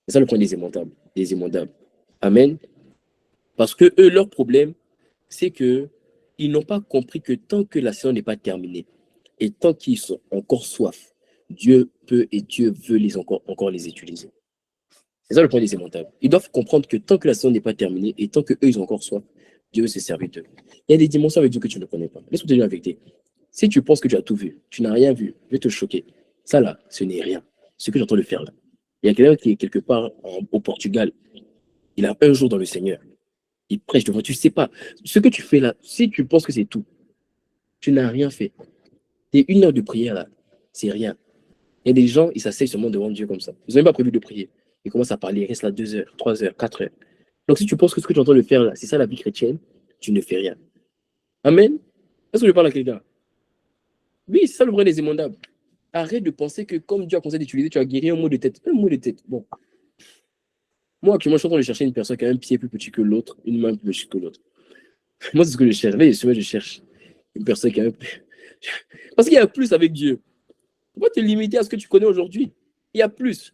C'est ça le point des émondables. Des émondables. Amen. Parce que eux, leur problème, c'est que ils n'ont pas compris que tant que la saison n'est pas terminée et tant qu'ils sont encore soif, Dieu peut et Dieu veut encore les utiliser. C'est ça le point des émontables. Ils doivent comprendre que tant que la saison n'est pas terminée et tant qu'eux, ils ont encore soif, Dieu veut se servir d'eux. Il y a des dimensions avec Dieu que tu ne connais pas. Laisse-moi te dire la vérité. Si tu penses que tu as tout vu, tu n'as rien vu, je vais te choquer. Ça là, ce n'est rien. Ce que j'entends de faire là. Il y a quelqu'un qui est quelque part au Portugal. Il a un jour dans le Seigneur. Il prêche devant. Tu ne sais pas. Ce que tu fais là, si tu penses que c'est tout, tu n'as rien fait. C'est 1 heure de prière là. C'est rien. Il y a des gens, ils s'asseyent seulement devant Dieu comme ça. Ils n'ont même pas prévu de prier. Ils commencent à parler, ils restent là 2 heures, 3 heures, 4 heures. Donc si tu penses que ce que tu es en train de faire là, c'est ça la vie chrétienne, tu ne fais rien. Amen. Est-ce que je parle à quelqu'un? Oui, c'est ça le vrai des émondables. Arrête de penser que comme Dieu a conseillé d'utiliser, tu as guéri un mot de tête. Un mot de tête. Bon. Moi, actuellement, je suis en train de chercher une personne qui a un pied plus petit que l'autre, une main plus petite que l'autre. Moi, c'est ce que je cherche. Là, je cherche une personne qui a un... Parce qu'il y a plus avec Dieu. Tu vas te limiter à ce que tu connais aujourd'hui. Il y a plus.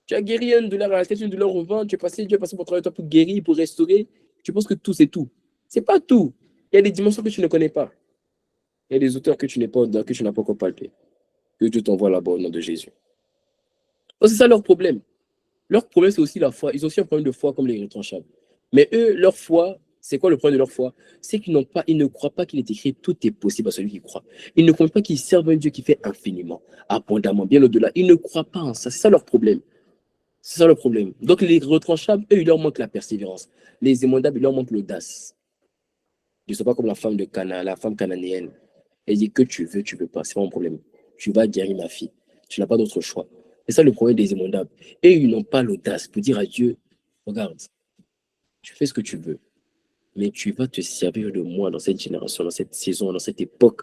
Tu as guéri une douleur à la tête, une douleur au ventre, tu es passé, Dieu est passé pour travailler toi pour guérir, pour restaurer. Tu penses que tout, c'est tout. C'est pas tout. Il y a des dimensions que tu ne connais pas. Il y a des auteurs que tu n'as pas, que tu n'as pas encore palpé. Que Dieu t'envoie là-bas au nom de Jésus. Donc, c'est ça leur problème. Leur problème, c'est aussi la foi. Ils ont aussi un problème de foi comme les irréprochables. Mais eux, leur foi, c'est quoi le problème de leur foi? C'est qu'ils ils ne croient pas qu'il est écrit tout est possible à celui qui croit. Ils ne croient pas qu'ils servent un Dieu qui fait infiniment, abondamment, bien au-delà. Ils ne croient pas en ça. C'est ça leur problème. C'est ça le problème. Donc, les retranchables, eux, il leur manque la persévérance. Les émondables, il leur manque l'audace. Ils ne sont pas comme la femme de Cana, la femme cananéenne. Elle dit que tu veux pas, c'est pas mon problème. Tu vas guérir ma fille. Tu n'as pas d'autre choix. C'est ça le problème des émondables. Et ils n'ont pas l'audace pour dire à Dieu, regarde, tu fais ce que tu veux, mais tu vas te servir de moi dans cette génération, dans cette saison, dans cette époque.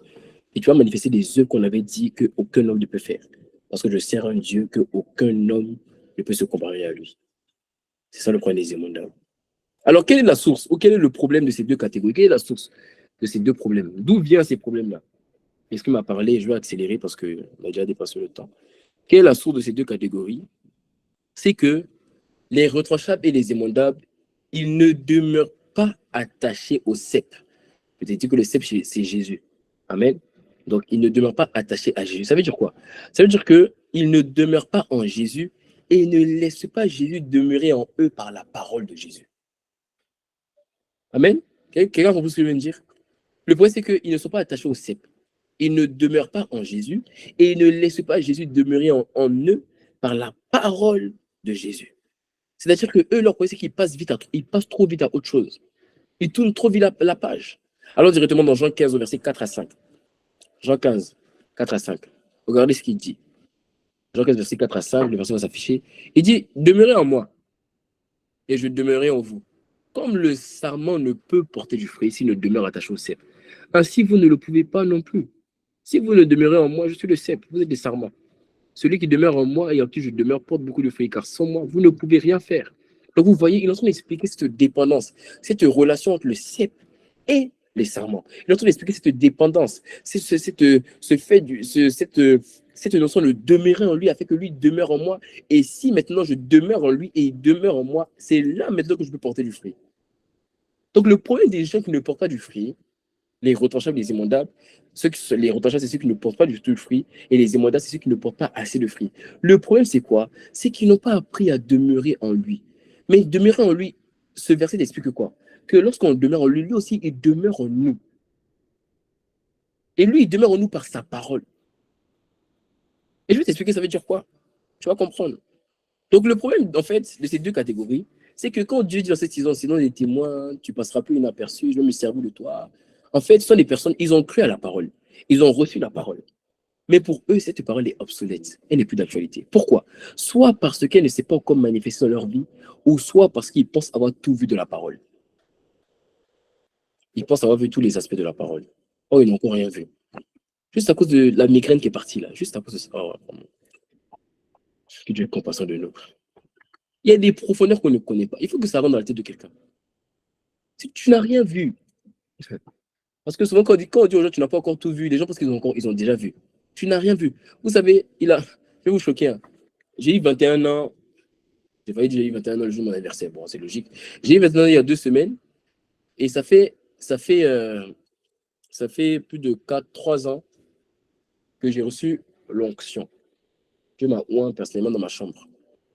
Et tu vas manifester des œuvres qu'on avait dit qu'aucun homme ne peut faire. Parce que je sers un Dieu qu'aucun homme ne peut se comparer à lui. C'est ça le problème des émondables. Alors, quelle est la source ou quel est le problème de ces deux catégories? Quelle est la source de ces deux problèmes? D'où viennent ces problèmes-là? Est-ce qu'il m'a parlé? Je vais accélérer parce qu'on a déjà dépassé le temps. Quelle est la source de ces deux catégories? C'est que les retranchables et les émondables, ils ne demeurent pas attachés au cep. Je t'ai dit que le cep, c'est Jésus. Amen. Donc, ils ne demeurent pas attachés à Jésus. Ça veut dire quoi? Ça veut dire qu'ils ne demeurent pas en Jésus et ils ne laissent pas Jésus demeurer en eux par la parole de Jésus. Amen. Quelqu'un comprend ce que je viens de dire? Le point, c'est qu'ils ne sont pas attachés au cep. Ils ne demeurent pas en Jésus et ils ne laissent pas Jésus demeurer en eux par la parole de Jésus. C'est-à-dire que eux, leur problème, c'est qu'ils passent trop vite à autre chose. Ils tournent trop vite la page. Allons directement dans Jean 15, au verset 4 à 5. Jean 15, 4 à 5. Regardez ce qu'il dit. Jean 15, verset 4 à 5, le verset va s'afficher. Il dit, demeurez en moi et je demeurerai en vous. Comme le sarment ne peut porter du fruit s'il ne demeure attaché au cep. Ainsi, vous ne le pouvez pas non plus. Si vous ne demeurez en moi, je suis le cep, vous êtes des sarments. Celui qui demeure en moi et en qui je demeure porte beaucoup de fruits, car sans moi, vous ne pouvez rien faire. Donc vous voyez, il est en train d'expliquer cette dépendance, cette relation entre le cep et les sarments. Il est en train d'expliquer cette dépendance, cette notion de demeurer en lui a fait que lui demeure en moi. Et si maintenant je demeure en lui et il demeure en moi, c'est là maintenant que je peux porter du fruit. Donc le problème des gens qui ne portent pas du fruit, les retranchables, les émondables, les retranchables, c'est ceux qui ne portent pas du tout de fruits, et les émondables, c'est ceux qui ne portent pas assez de fruits. Le problème, c'est quoi? C'est qu'ils n'ont pas appris à demeurer en lui. Mais demeurer en lui, ce verset explique quoi? Que lorsqu'on demeure en lui, lui aussi, il demeure en nous. Et lui, il demeure en nous par sa parole. Et je vais t'expliquer, ça veut dire quoi? Tu vas comprendre. Donc, le problème, en fait, de ces deux catégories, c'est que quand Dieu dit dans cette saison, sinon les témoins, tu passeras plus inaperçu, je vais me servir de toi. En fait, ce sont des personnes, ils ont cru à la parole. Ils ont reçu la parole. Mais pour eux, cette parole est obsolète. Elle n'est plus d'actualité. Pourquoi? Soit parce qu'elle ne s'est pas encore manifestée dans leur vie, ou soit parce qu'ils pensent avoir tout vu de la parole. Ils pensent avoir vu tous les aspects de la parole. Oh, ils n'ont encore rien vu. Juste à cause de la migraine qui est partie là. Juste à cause de ça. Oh, que Dieu ait compassion de nous. Il y a des profondeurs qu'on ne connaît pas. Il faut que ça rentre dans la tête de quelqu'un. Si tu n'as rien vu, parce que souvent, quand on dit aux gens, tu n'as pas encore tout vu, les gens pensent ils ont déjà vu. Tu n'as rien vu. Vous savez, je vais vous choquer. Hein. J'ai eu 21 ans. J'ai failli dire j'ai eu 21 ans le jour de mon anniversaire. Bon, c'est logique. J'ai eu 21 ans il y a 2 semaines. Et ça fait plus de 3 ans que j'ai reçu l'onction. Dieu m'a oint personnellement dans ma chambre.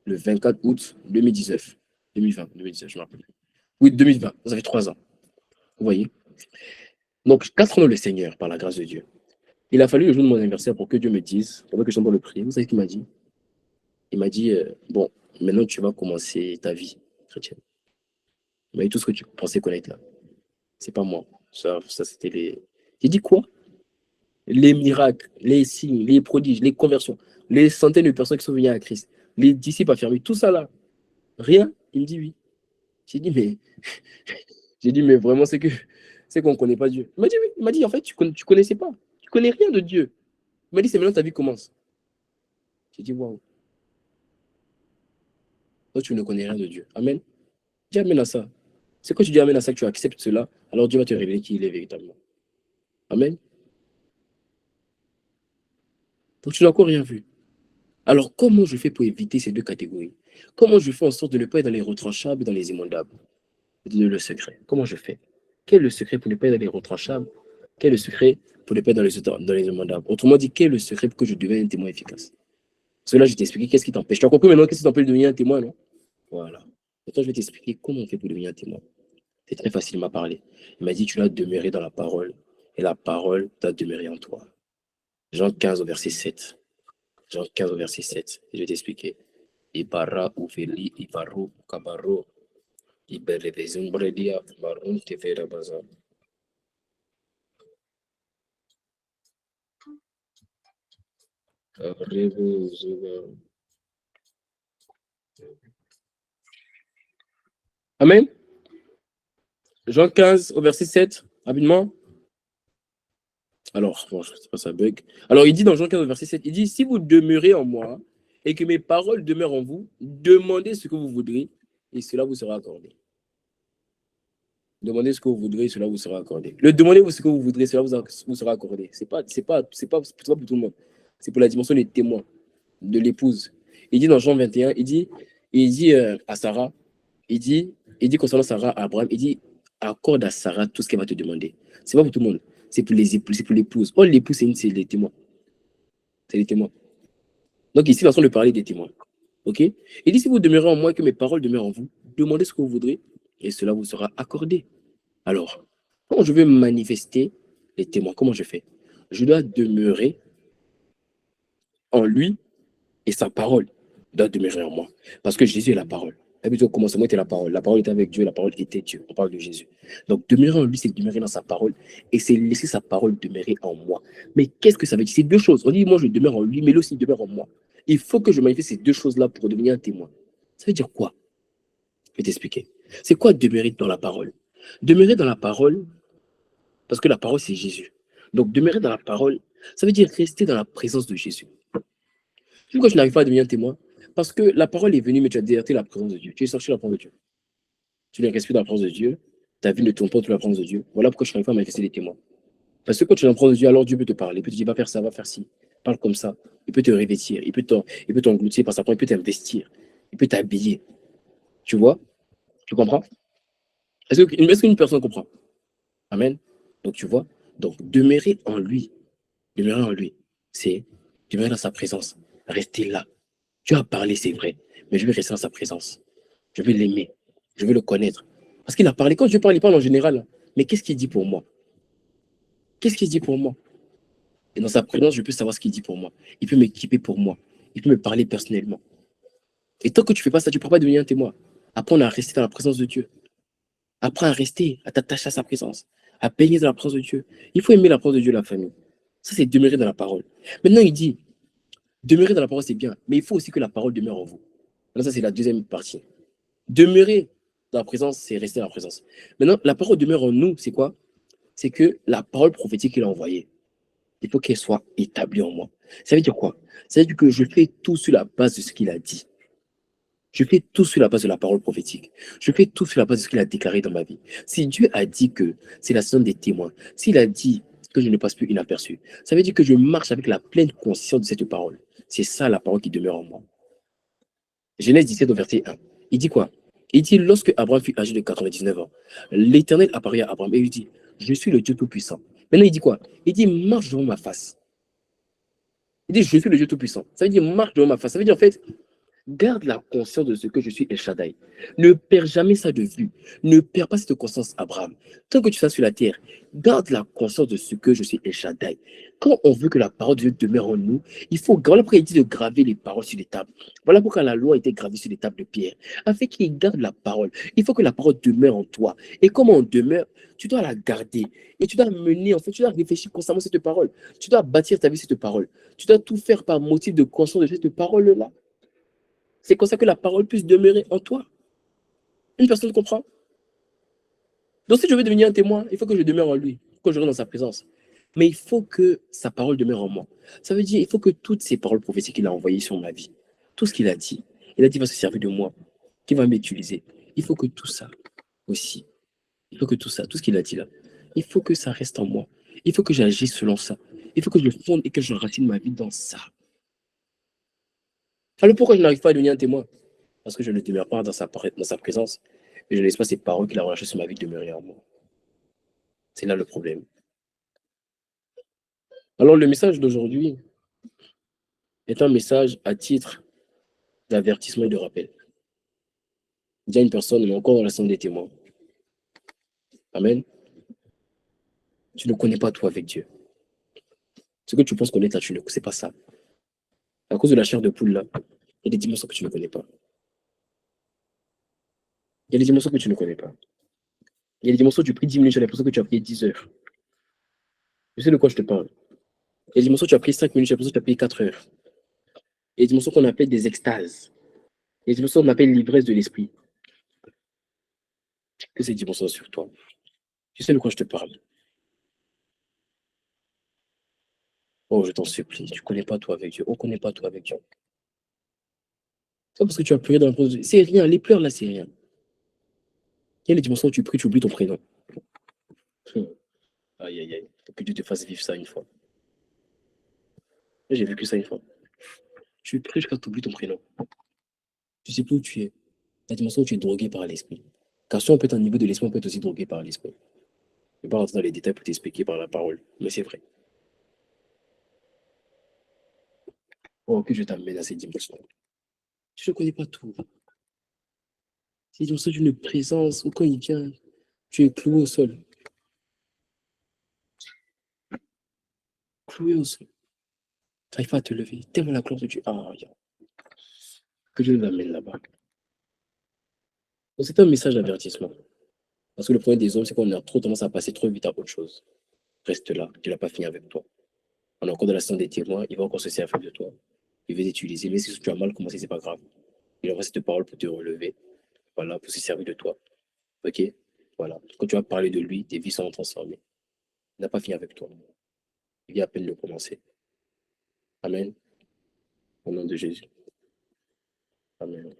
Le 24 août 2019. 2019, je me rappelle. Oui, 2020. Ça fait 3 ans. Vous voyez? Donc, 4 ans dans le Seigneur, par la grâce de Dieu. Il a fallu le jour de mon anniversaire pour que Dieu me dise, pour que je le prier. Vous savez ce qu'il m'a dit? Il m'a dit, bon, maintenant tu vas commencer ta vie chrétienne. Il m'a dit tout ce que tu pensais connaître là. C'est pas moi. Ça c'était les. J'ai dit quoi? Les miracles, les signes, les prodiges, les conversions, les centaines de personnes qui sont venues à Christ, les disciples affirmés, tout ça là, rien? Il me dit oui. J'ai dit, mais j'ai dit, mais vraiment, c'est qu'on ne connaît pas Dieu. Il m'a dit oui. Il m'a dit, en fait, tu connaissais pas. Tu connais rien de Dieu. Il m'a dit, c'est maintenant ta vie commence. J'ai dit, waouh. Toi, tu ne connais rien de Dieu. Amen. Dis Amen à ça. C'est quand tu dis Amen à ça que tu acceptes cela, alors Dieu va te révéler qui il est véritablement. Amen. Donc, tu n'as encore rien vu. Alors, comment je fais pour éviter ces deux catégories? Comment je fais en sorte de ne pas être dans les retranchables, dans les immondables? Le secret. Comment je fais? Quel est le secret pour ne pas être dans les retranchables? Quel est le secret pour ne pas être dans les immondables? Autrement dit, quel est le secret pour que je devienne un témoin efficace? Parce que là, je t'ai expliqué qu'est-ce qui t'empêche. Tu as compris maintenant qu'est-ce qui t'empêche de devenir un témoin, non? Voilà. Maintenant, je vais t'expliquer comment on fait pour devenir un témoin. C'est très facile, il m'a parlé. Il m'a dit, tu dois demeurer dans la parole, et la parole doit demeurer en toi. Jean 15 au verset 7. Jean 15 au verset 7. Je vais t'expliquer. Ibara ufeli ibaru kabaro iberevezun bredia barun tefera baza. Amen. Jean 15 au verset 7, rapidement. Alors, bon, je ne sais pas, ça bug. Alors, il dit dans Jean 15 au verset 7, il dit, si vous demeurez en moi et que mes paroles demeurent en vous, demandez ce que vous voudrez et cela vous sera accordé. Demandez ce que vous voudrez, cela vous sera accordé. Le demandez-vous ce que vous voudrez, cela vous sera accordé. C'est pas pour tout le monde. C'est pour la dimension des témoins, de l'épouse. Il dit dans Jean 21, il dit à Sarah, il dit concernant Sarah, à Abraham, il dit accorde à Sarah tout ce qu'elle va te demander. C'est pas pour tout le monde. C'est pour les épouses, c'est pour l'épouse. Oh, l'épouse, c'est les témoins. C'est les témoins. Donc ici, il est en train de parler des témoins. OK? Il dit si vous demeurez en moi et que mes paroles demeurent en vous, demandez ce que vous voudrez et cela vous sera accordé. Alors, quand je veux manifester les témoins, comment je fais? Je dois demeurer en lui et sa parole doit demeurer en moi. Parce que Jésus est la parole. Au commencement était la parole. La parole était avec Dieu, la parole était Dieu. On parle de Jésus. Donc, demeurer en lui, c'est demeurer dans sa parole et c'est laisser sa parole demeurer en moi. Mais qu'est-ce que ça veut dire? C'est deux choses. On dit, moi, je demeure en lui, mais lui aussi, il demeure en moi. Il faut que je manifeste ces deux choses-là pour devenir un témoin. Ça veut dire quoi? Je vais t'expliquer. C'est quoi demeurer dans la parole? Demeurer dans la parole, parce que la parole, c'est Jésus. Donc, demeurer dans la parole, ça veut dire rester dans la présence de Jésus. Pourquoi je n'arrive pas à devenir témoin? Parce que la parole est venue, mais tu as déserté la présence de Dieu. Tu es sorti de la présence de Dieu. Tu n'es resté dans la présence de Dieu. Ta vie ne tourne pas autour de la présence de Dieu. Voilà pourquoi je n'arrive pas à manifester des témoins. Parce que quand tu es dans la présence de Dieu, alors Dieu peut te parler. Il peut te dire, va faire ça, va faire ci. Parle comme ça. Il peut te revêtir. Il peut t'engloutir par sa parole. Il peut t'investir. Il peut t'habiller. Tu vois? Tu comprends? Est-ce qu'une personne comprend? Amen. Donc, tu vois? Donc, demeurer en lui, c'est demeurer dans sa présence. Rester là. Tu as parlé, c'est vrai. Mais je vais rester dans sa présence. Je vais l'aimer. Je vais le connaître. Parce qu'il a parlé. Quand Dieu parle, il parle en général. Mais qu'est-ce qu'il dit pour moi? Qu'est-ce qu'il dit pour moi? Et dans sa présence, je peux savoir ce qu'il dit pour moi. Il peut m'équiper pour moi. Il peut me parler personnellement. Et tant que tu ne fais pas ça, tu ne pourras pas devenir un témoin. Apprends à rester dans la présence de Dieu. Apprends à rester, à t'attacher à sa présence, à baigner dans la présence de Dieu. Il faut aimer la présence de Dieu, la famille. Ça, c'est demeurer dans la parole. Maintenant, il dit, demeurer dans la parole, c'est bien, mais il faut aussi que la parole demeure en vous. Alors ça, c'est la deuxième partie. Demeurer dans la présence, c'est rester dans la présence. Maintenant, la parole demeure en nous, c'est quoi? C'est que la parole prophétique qu'il a envoyée, il faut qu'elle soit établie en moi. Ça veut dire quoi? Ça veut dire que je fais tout sur la base de ce qu'il a dit. Je fais tout sur la base de la parole prophétique. Je fais tout sur la base de ce qu'il a déclaré dans ma vie. Si Dieu a dit que c'est la saison des témoins, s'il a dit que je ne passe plus inaperçu, ça veut dire que je marche avec la pleine conscience de cette parole. C'est ça la parole qui demeure en moi. Genèse 17 au verset 1. Il dit quoi? Il dit, lorsque Abraham fut âgé de 99 ans, l'Éternel apparut à Abraham et lui dit, je suis le Dieu Tout-Puissant. Maintenant, il dit quoi? Il dit, marche devant ma face. Il dit, je suis le Dieu Tout-Puissant. Ça veut dire, marche devant ma face. Ça veut dire, en fait, garde la conscience de ce que je suis El Shaddai. Ne perds jamais ça de vue. Ne perds pas cette conscience, Abraham. Tant que tu seras sur la terre, garde la conscience de ce que je suis El Shaddai. Quand on veut que la parole de Dieu demeure en nous, il faut, voilà pourquoi il dit de graver les paroles sur les tables. Voilà pourquoi la loi a été gravée sur les tables de pierre. Afin qu'il garde la parole. Il faut que la parole demeure en toi. Et comment on demeure, tu dois la garder. Et tu dois mener, en fait, tu dois réfléchir constamment à cette parole. Tu dois bâtir ta vie sur cette parole. Tu dois tout faire par motif de conscience de cette parole-là. C'est comme ça que la parole puisse demeurer en toi. Une personne comprend. Donc, si je veux devenir un témoin, il faut que je demeure en lui, que je rentre dans sa présence. Mais il faut que sa parole demeure en moi. Ça veut dire il faut que toutes ces paroles prophétiques qu'il a envoyées sur ma vie, tout ce qu'il a dit, il a dit va se servir de moi. qui va m'utiliser. Il faut que tout ça aussi, il faut que tout ça, tout ce qu'il a dit là, il faut que ça reste en moi. Il faut que j'agisse selon ça. Il faut que je le fonde et que je racine ma vie dans ça. Alors pourquoi je n'arrive pas à devenir un témoin? Parce que je ne demeure pas dans sa présence et je ne laisse pas ses paroles qu'il a relâchées sur ma vie demeurer en moi. C'est là le problème. Alors le message d'aujourd'hui est un message à titre d'avertissement et de rappel. Il y a une personne, mais encore dans la salle des témoins. Amen. Tu ne connais pas toi avec Dieu. Ce que tu penses connaître là, tu ne sais pas ça. À cause de la chair de poule là, il y a des dimensions que tu ne connais pas. Il y a des dimensions que tu ne connais pas. Il y a des dimensions où tu pries 10 minutes, j'ai l'impression que tu as prié 10 heures. Je sais de quoi je te parle. Il y a des dimensions où tu as prié 5 minutes, j'ai l'impression que tu as prié 4 heures. Il y a des dimensions qu'on appelle des extases. Il y a des dimensions qu'on appelle l'ivresse de l'esprit. Que ces dimensions sur toi. Tu sais de quoi je te parle. Oh, je t'en supplie, tu ne connais pas toi avec Dieu. On ne connaît pas toi avec Dieu. C'est parce que tu as prié dans la présence de Dieu. C'est rien, les pleurs là, c'est rien. Il y a des dimensions où tu pries, tu oublies ton prénom. Aïe, aïe, aïe. Faut que Dieu te fasse vivre ça une fois. J'ai vécu ça une fois. Tu pries jusqu'à t'oublier ton prénom. Tu sais plus où tu es. La dimension où tu es drogué par l'esprit. Car si on peut être au niveau de l'esprit, on peut être aussi drogué par l'esprit. Je ne vais pas rentrer dans les détails pour t'expliquer par la parole, mais c'est vrai. Oh, que je t'amène à ces dimensions. Tu ne connais pas tout. Ces dimensions d'une présence où quand il vient, tu es cloué au sol. Cloué au sol. Tu n'arrives pas à te lever. Tellement la gloire de Dieu. Ah, que Dieu nous amène là-bas. Donc, c'est un message d'avertissement. Parce que le problème des hommes, c'est qu'on a trop tendance à passer trop vite à autre chose. Reste là, tu n'as pas fini avec toi. On est encore dans la saison des témoins, il va encore se servir de toi. Il va t'utiliser. Mais si tu as mal commencé, c'est pas grave. Il aura cette parole pour te relever. Voilà, pour se servir de toi. Ok? Voilà. Quand tu vas parler de lui, tes vies seront transformées. Il n'a pas fini avec toi. Il vient à peine de commencer. Amen. Au nom de Jésus. Amen.